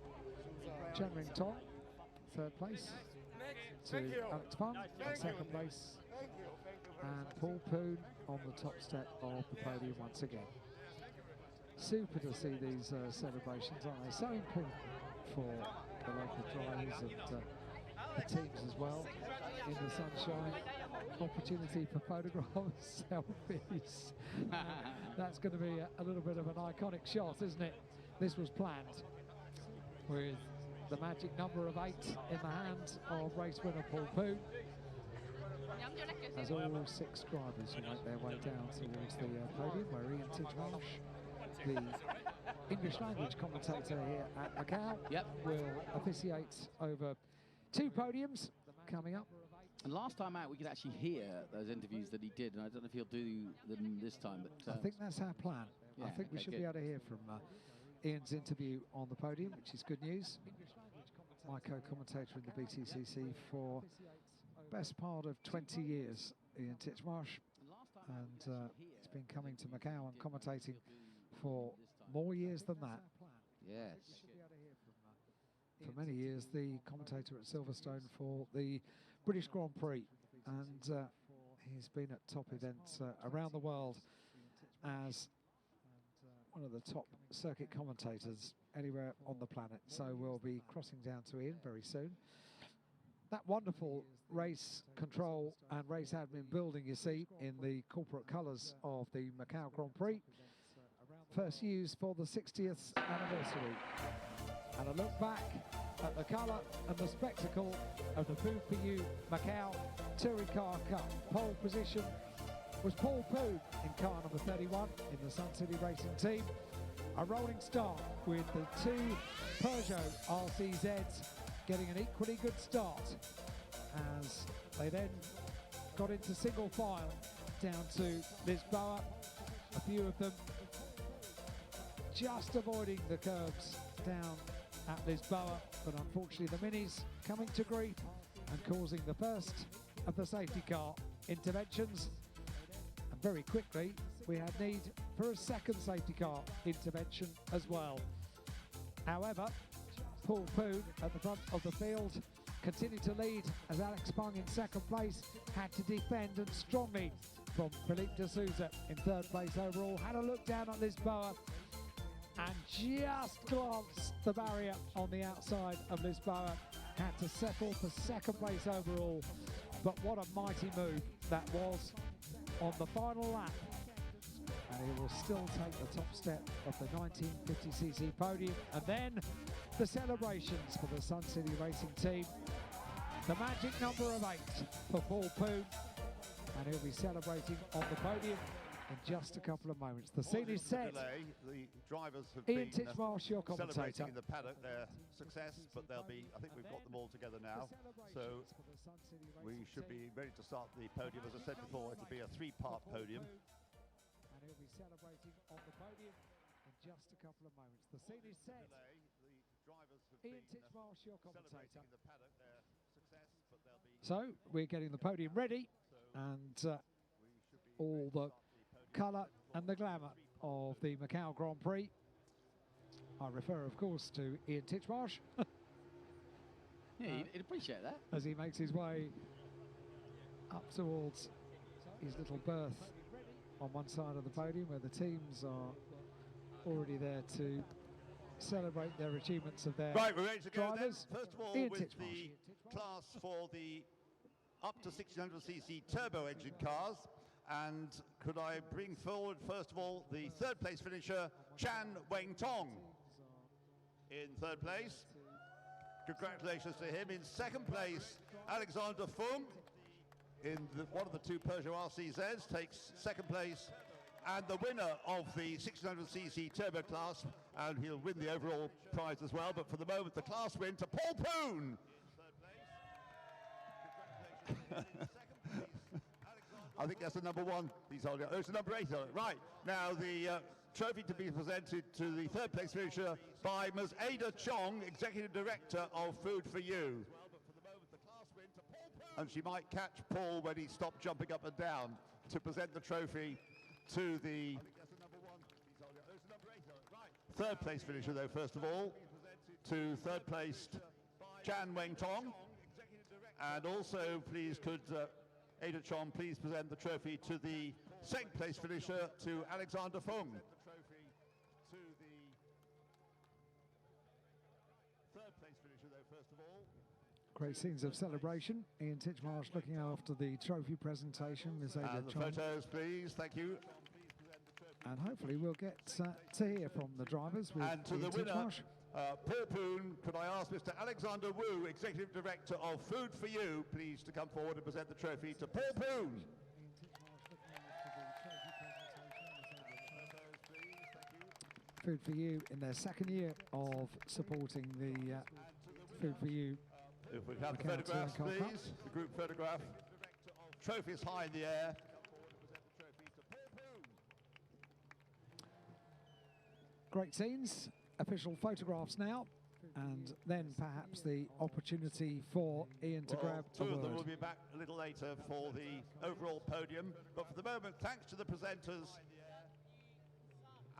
Chen Ring Tong, 3rd place, to Alex Fung, in 2nd place, and Paul Poon on the top step of the podium once again. Super to see these celebrations, aren't they? So important for the local drivers and the teams as well. In the sunshine, opportunity for photographs, selfies. That's going to be a little bit of an iconic shot, isn't it? This was planned with the magic number of 8 in the hand of race winner Paul Poon, as all 6 drivers will make their way down towards the podium, where Ian Tidmarsh, the English language commentator here at Macau, will officiate over 2 podiums coming up. And last time out, we could actually hear those interviews that he did, and I don't know if he'll do them this time. But I think that's our plan. Yeah, I think we should be able to hear from Ian's interview on the podium, which is good news. My co-commentator in the BTCC for best part of 20 years, Ian Titchmarsh, and he's been coming to Macau and commentating for more years than that. Yes. for many years the commentator at Silverstone for the British Grand Prix, and he's been at top events around the world as one of the top circuit commentators anywhere on the planet. So we'll be crossing down to Ian very soon. That wonderful race control and race admin building you see in the corporate colours of the Macau Grand Prix, first used for the 60th anniversary. And a look back at the colour and the spectacle of the FOOD4U Macau Touring Car Cup. Pole position was Paul Poon in car number 31 in the Sun City Racing team. A rolling start with the two Peugeot RCZs getting an equally good start as they then got into single file down to Lisboa. A few of them just avoiding the curbs down at Lisboa, but unfortunately the Minis coming to grief and causing the first of the safety car interventions. And very quickly we had need for a second safety car intervention as well. However, Paul Poon at the front of the field continued to lead as Alex Pung in second place had to defend, and strongly from Philippe de Souza in third place overall. Had a look down at Lisboa and just glanced the barrier on the outside of Lisboa. Had to settle for second place overall, but what a mighty move that was on the final lap. And he will still take the top step of the 1950cc podium. And then the celebrations for the Sun City Racing team. The magic number of 8 for Paul Poon, and he'll be celebrating on the podium in just a couple of moments. The scene is set. The drivers have Ian been Titchmarsh, your commentator. celebrating in the paddock their success, but they'll be, I think we've got them all together now. So we should be ready to start the podium. As I said before, it'll be a 3-part podium. And he'll be celebrating on the podium in just a couple of moments. The scene is set. The drivers have Ian been Titchmarsh, your commentator. celebrating in the paddock their success, but they'll be... So we're getting the podium ready, and all the colour and the glamour of the Macau Grand Prix. I refer, of course, to Ian Titchmarsh. Yeah, you'd appreciate that. As he makes his way up towards his little berth on one side of the podium, where the teams are already there to celebrate their achievements of their Right, we're ready to go drivers. then. First of all, Ian with Titchmarsh. the class for the up to 1600cc turbo engine cars. And could I bring forward, first of all, the third place finisher, Chan Weng Tong, in third place. Congratulations to him. In second place, Alexander Fung, in one of the two Peugeot RCZs, takes second place. And the winner of the 1600cc turbo class, and he'll win the overall prize as well, but for the moment, the class win to Paul Poon. I think that's the number 1. He's holding. Oh, it's the number 8. Right. Now the trophy to be presented to the third place finisher by Ms. Ada Chong, Executive Director of FOOD4U. And she might catch Paul when he stopped jumping up and down to present the trophy to the third place finisher, though, first of all, to third placed Chan Weng Tong. And also, please, could Ada Chong please present the trophy to the second place finisher, to Alexander Fung. Third place finisher, though, first of all. Great scenes of celebration. Ian Titchmarsh looking after the trophy presentation. Ms. Ada And the Chong. photos, please. Thank you. And hopefully we'll get to hear from the drivers with And to Ian the winner, Titchmarsh. Paul Poon, could I ask Mr. Alexander Wu, Executive Director of FOOD4U, please to come forward and present the trophy to Paul Poon. FOOD4U in their second year of supporting the FOOD4U. If we have the Macau photographs, Touring Car Cup. please, the group photograph. Trophy is high in the air. Great scenes, official photographs now, and then perhaps the opportunity for Ian to grab a Two of them will word. be back a little later for the overall podium, but for the moment, thanks to the presenters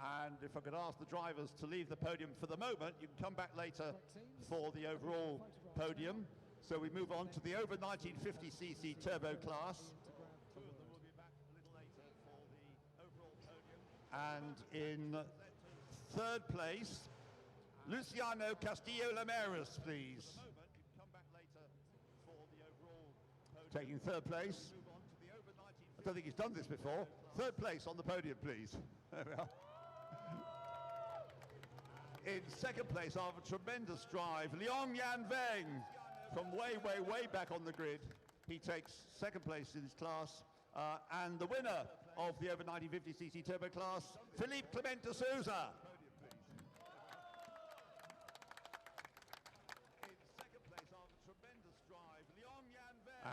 And if I could ask the drivers to leave the podium for the moment, you can come back later for the overall podium. So we move on to the over 1950cc turbo class. Two of them will be back a little later for the overall podium. And in third place, Luciano Castillo-Lameras, please. Taking third place. I don't think he's done this before. Third place on the podium, please. There we are. In second place, after a tremendous drive, Leong Yan Veng from way, way, way back on the grid. He takes second place in his class. And the winner of the over 1950cc turbo class, Philippe Clement de Souza.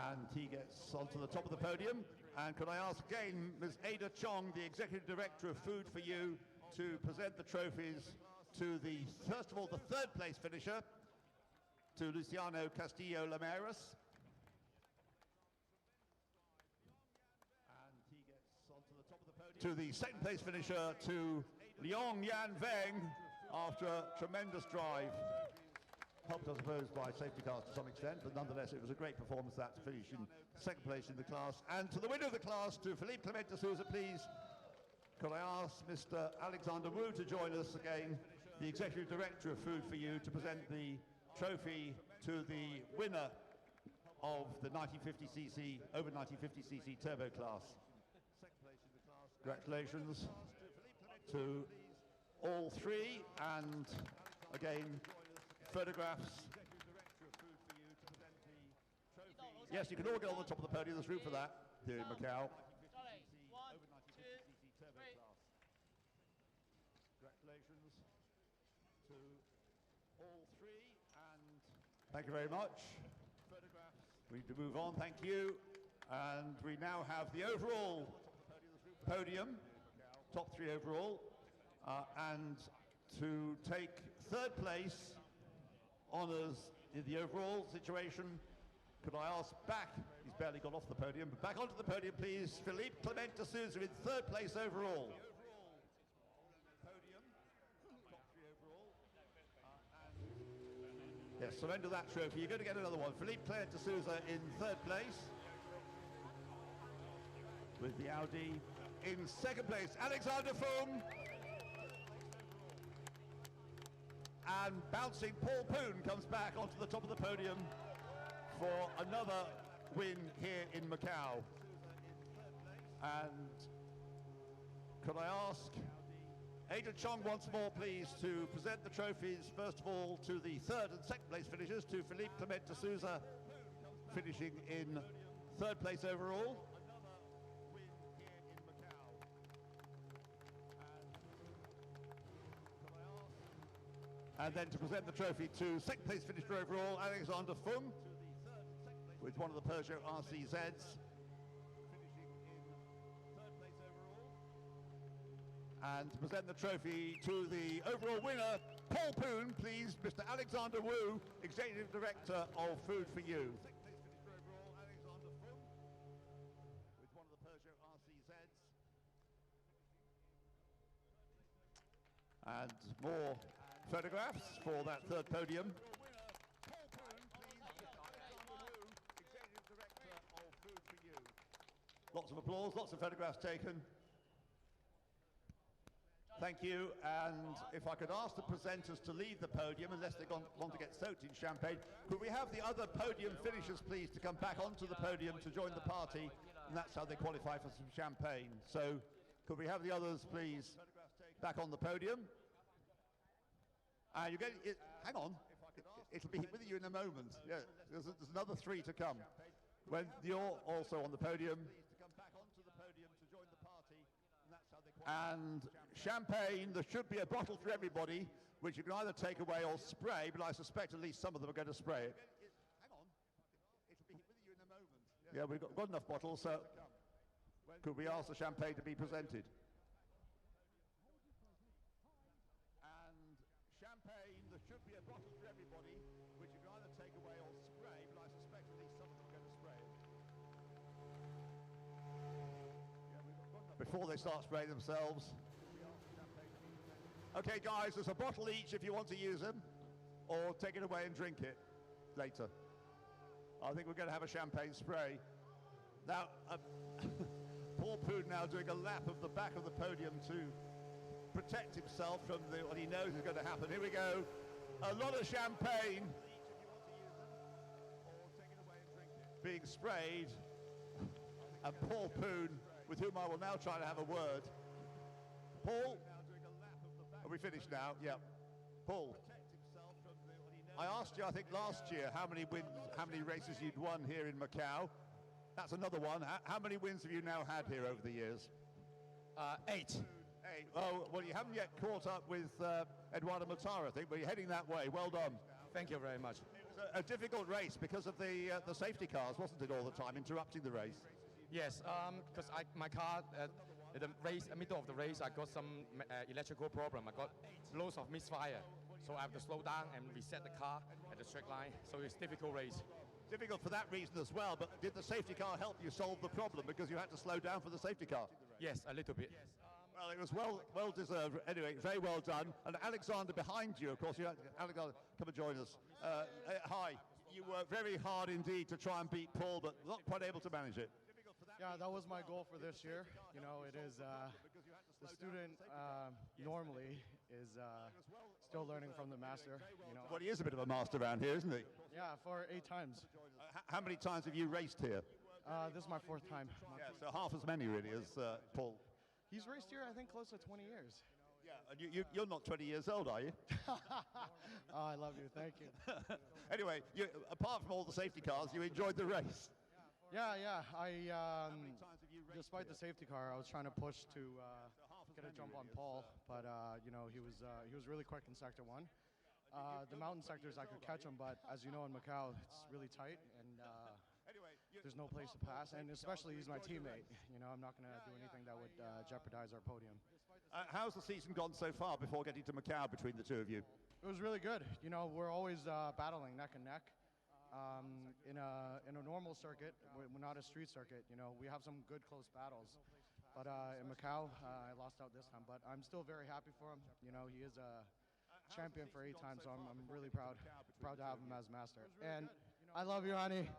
And he gets onto the top of the podium. And could I ask again Ms. Ada Chong, the Executive Director of FOOD4U, to present the trophies to the, first of all, the third place finisher, to Luciano Castillo-Lameras. And he gets onto the top of the podium. To the second place finisher, to Leong Yan Veng, after a tremendous drive. Helped, I suppose, by safety cars to some extent, but nonetheless, it was a great performance that to finish in second place in the class. And to the winner of the class, to Philippe Clement de Souza, please. Could I ask Mr. Alexander Wu to join us again, the Executive Director of FOOD4U, to present the trophy to the winner of the 1950cc, over 1950cc turbo class. Congratulations to all three, and again, photographs. Yes, you can all get on the top of the podium. There's room for that here in Macau. Congratulations to all three, and thank you very much. We need to move on, thank you. And we now have the overall podium, top three overall, and to take third place honours in the overall situation, could I ask back, he's barely got off the podium, but back onto the podium please, Philippe Clement de Souza in third place overall. Yes, surrender that trophy. You're going to get another one. Philippe Clement de Souza in third place with the Audi. In second place, Alexander Fung. And bouncing Paul Poon comes back onto the top of the podium for another win here in Macau. And could I ask Ada Chong once more, please, to present the trophies, first of all, to the third and second place finishers, to Philippe Clement de Souza, finishing in third place overall. And then to present the trophy to second place finisher overall, Alexander Fung, with one of the Peugeot RCZs. And to present the trophy to the overall winner, Paul Poon, please, Mr. Alexander Wu, Executive Director of FOOD4U. With one of the Peugeot RCZs. And more photographs for that third podium. Lots of applause, lots of photographs taken. Thank you, and if I could ask the presenters to leave the podium, unless they want to get soaked in champagne, could we have the other podium finishers, please, to come back onto the podium to join the party, and that's how they qualify for some champagne. So, could we have the others, please, back on the podium? You get it, hang on, it'll be with you in a moment. Yeah, there's another three to come. When you're also on the podium. And champagne, there should be a bottle for everybody, which you can either take away or spray, but I suspect at least some of them are going to spray it. Hang on, it'll be with you in a moment. Yeah, we've got enough bottles, so could we ask the champagne to be presented? And champagne, there should be a bottle for everybody, which you can either take away or spray, but I suspect at least some of them are going to spray it. Before they start spraying themselves. Okay, guys, there's a bottle each if you want to use them, or take it away and drink it later. I think we're going to have a champagne spray. Now, Paul Poon now doing a lap of the back of the podium to protect himself from what he knows is going to happen. Here we go. A lot of champagne being sprayed. And Paul Poon, with whom I will now try to have a word. Paul, are we finished now? Yeah. Paul, I asked you, I think last year, how many races you'd won here in Macau. That's another one. How many wins have you now had here over the years? 8. Oh, well, you haven't yet caught up with Eduardo Matara, I think, but you're heading that way. Well done. Thank you very much. It was a difficult race because of the safety cars, wasn't it, all the time, interrupting the race? Yes, because my car, in the race, middle of the race, I got some electrical problem. I got loads of misfire. So I have to slow down and reset the car at the straight line. So it's a difficult race. Difficult for that reason as well, but did the safety car help you solve the problem because you had to slow down for the safety car? Yes, a little bit. Well, it was well deserved. Anyway, very well done. And Alexander behind you, of course. Alexander, come and join us. Hi. You worked very hard indeed to try and beat Paul, but not quite able to manage it. Yeah, that was my goal for this year. You know, it is the student normally is still learning from the master. You know. Well, he is a bit of a master around here, isn't he? Yeah, for 8 times. How many times have you raced here? This is my 4th time. Yeah, so half as many really as Paul. He's raced here, I think, close to 20 years. Yeah, and you're not 20 years old, are you? Oh, I love you. Thank you. Anyway, apart from all the safety cars, you enjoyed the race. Yeah. Despite the safety car, I was trying to push to get a jump on Paul, but you know, he was really quick in sector 1. The mountain sectors I could catch him, but as you know in Macau, it's really tight and there's no place to pass, and especially he's my teammate. You know, I'm not going to do anything that would jeopardize our podium. How's the season gone so far before getting to Macau between the two of you? It was really good. You know, we're always battling neck and neck. In a normal circuit, we're not a street circuit. You know, we have some good close battles. But in Macau, I lost out this time. But I'm still very happy for him. You know, he is a champion for 8 times, so I'm really proud to have him as master. And I love you, honey.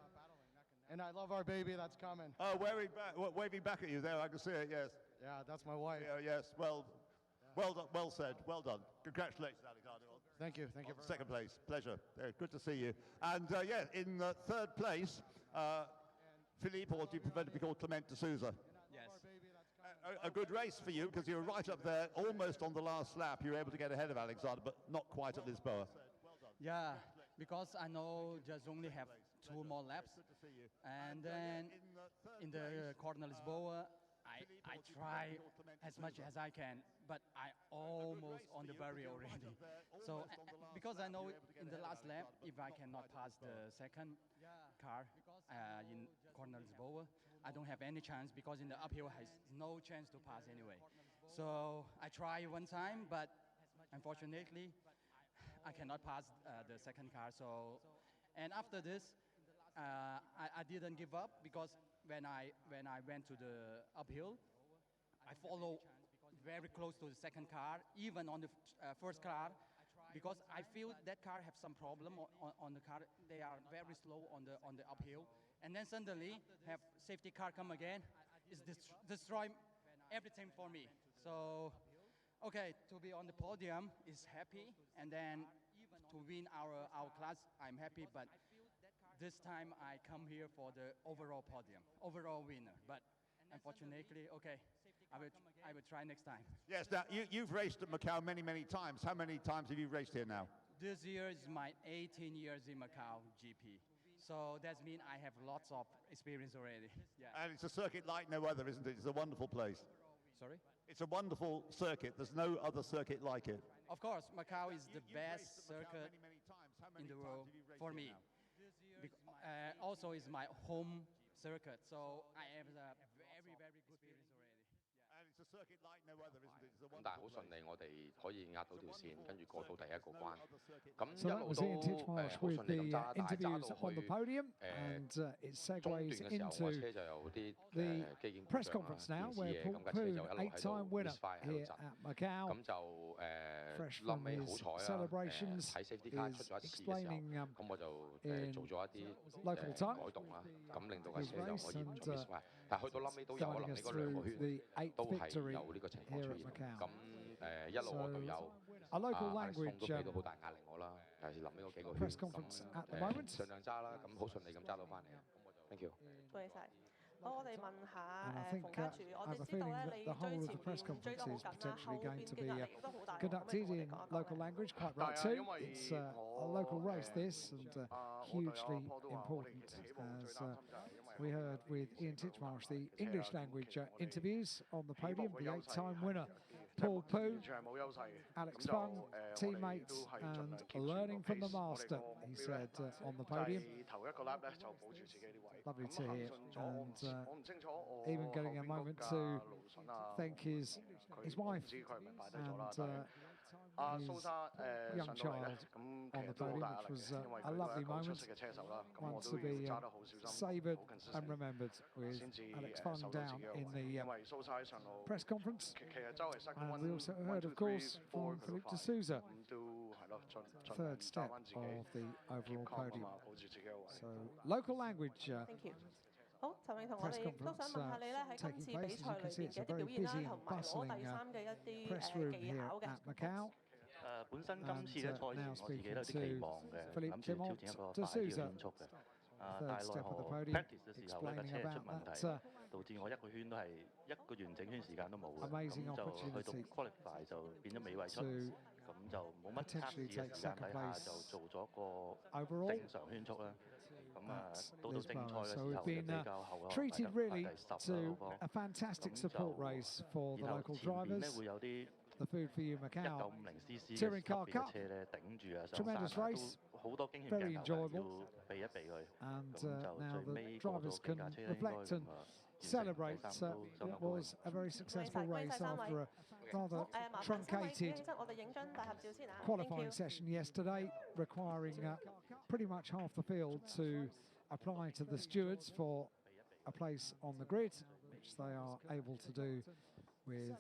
And I love our baby that's coming. Oh, waving back at you there, I can see it, yes. Yeah, that's my wife. Yeah, yes, well done, well said, well done. Congratulations, Alexander. Thank you. Second place, pleasure. Good to see you. And yeah, in 3rd place, Philippe, or do you prefer to be called Clement de Souza? Yes. A good race for you because you were right up there, almost on the last lap. You were able to get ahead of Alexander, but not quite at Lisboa. Yeah, because I know just only have 2 more laps, and then in the corner Lisboa, I try as much as I can, but I almost on the barrier already. So because I know in the last lap, if I cannot pass the second car in corner Lisboa, I don't have any chance because in the uphill has no chance to pass anyway. So I try one time, but unfortunately, I cannot pass the second car. So, and after this, I didn't give up because when I went to the uphill, I follow very close to the second car, even on the first car, because I feel that car have some problem on the car. They are very slow on the uphill, and then suddenly have safety car come again, it's destroy everything for me. So, okay, to be on the podium is happy, and then to win our class, I'm happy, but this time I come here for the overall podium, overall winner. But unfortunately, okay, I will try next time. Yes, now you've raced at Macau many, many times. How many times have you raced here now? This year is my 18 years in Macau GP. So that means I have lots of experience already. Yeah. And it's a circuit like no other, isn't it? It's a wonderful place. Sorry? It's a wonderful circuit. There's no other circuit like it. Of course, Macau is the best circuit in the world for me. Also, it's my home circuit, so I have a very, very good experience already. And it's a 咁但係好順利，我哋可以壓到條線，跟住過到第一個關。咁 So 一 that 路 was 都 Ian Titchmarsh 好 with 順利咁 the 揸，但係揸 interviews 到 on the 去 podium, and it 中段 segues 嘅時候，我 into 車就有啲 the 機件故 press 障啦， conference now, 電子 where 嘢， Paul 咁架車就 Poon, 一路喺 8-time 度 winner misfire 喺 here 度 at 震。 Macau, 咁就 fresh 臨 from 尾好 his 彩啦， celebrations, 睇 safety car 出 is 咗一次嘅時候， explaining 咁我就 in 做咗一啲 local time 改動啦，咁令到架 his 車就可 race 以唔 and 做 misfire。但係去到臨尾都有，可 guiding 能 us 你嗰兩 through 個圈 the 8th 都係 victory 有呢個情況 here 出 at 現。 Macau. 咁一路我隊友 A local 阿 Alex 都 language 俾到好大壓力我啦，尤其是臨尾嗰幾個圈， press conference at the moment. 盡量揸啦，咁好順利咁揸到翻嚟。咁我就 thank you。多謝晒。好，我哋問下 And I think 馮家柱，我 I have 哋 a 知道 feeling 咧， that 你 the whole 追 of 前 the press 面追得 conference 好 is 緊啦，後 potentially 邊 going to 嘅 be 壓力亦都好大，可唔可以 conducted 同我哋 in 講一講 local 咧？ language, quite right too. It's a local race this, and hugely important, as we heard with Ian Titchmarsh, the English language interviews on the podium, the 8-time winner, Paul Poon, Alex Fung, teammates, and learning from the master, he said on the podium. Lovely to hear, and even getting a moment to thank his wife and his young child on the podium, which was a lovely moment, one to be savoured and remembered, with Alex Fung down in the press conference. And we also heard, of course, from Philippe de Souza, third step of the overall podium. So, local language. Thank you。好，陳詠彤，我 press 哋都想 conference 問下你咧，喺今 taking 次比 place. As 賽 you 裏 can see, 邊 it's 嘅 a 一啲 very 表現 busy 啦， and 同埋攞 bustling 第三嘅一啲 press room 技 here 巧嘅。 at Macau. 本身今次嘅賽 And 前 now 我自己 speaking 都有啲期望 to 嘅， Philippe 諗住挑戰一 de 個快啲嘅 Souza, 圈速嘅。但 third 係 step 奈 of the 何 podium, practice 嘅時候咧，架 explaining 車出 about 問題， that 導致我一個圈都係一個完整圈時間都冇嘅， amazing 咁就去到 opportunity qualify 就變咗尾位出， to 咁就冇乜測試 potentially 嘅 take 時間 second 底下 place 就做咗個 overall 正常圈速啦。咁到到正賽 Lisboa. 嘅 So 時 we've 候就 been 比較後啦， treated 排 really 第10 to 啦嗰個。 a fantastic 咁 support 就 race for the 然後 local 前邊咧 drivers. 會有啲 The FOOD4U Macau 1950cc 嘅 Touring 特 Car 別嘅 Cup. 車咧頂住啊，上 Tremendous 山啊 race, 都好多驚險 very 鏡頭嘅， enjoyable. 要避一避佢。 And 咁就 now 最 the 尾過 drivers 咗幾 can 架車咧，應該 reflect and 咁 celebrate 第三都相 it 當高興。 was a very successful Great, race great, after a rather 好，麻煩三位 truncated 認真，我哋影張大合照先啊。Thank qualifying you。 session yesterday, requiring pretty much half the field to apply to the stewards for a place on the grid, which they are able to do with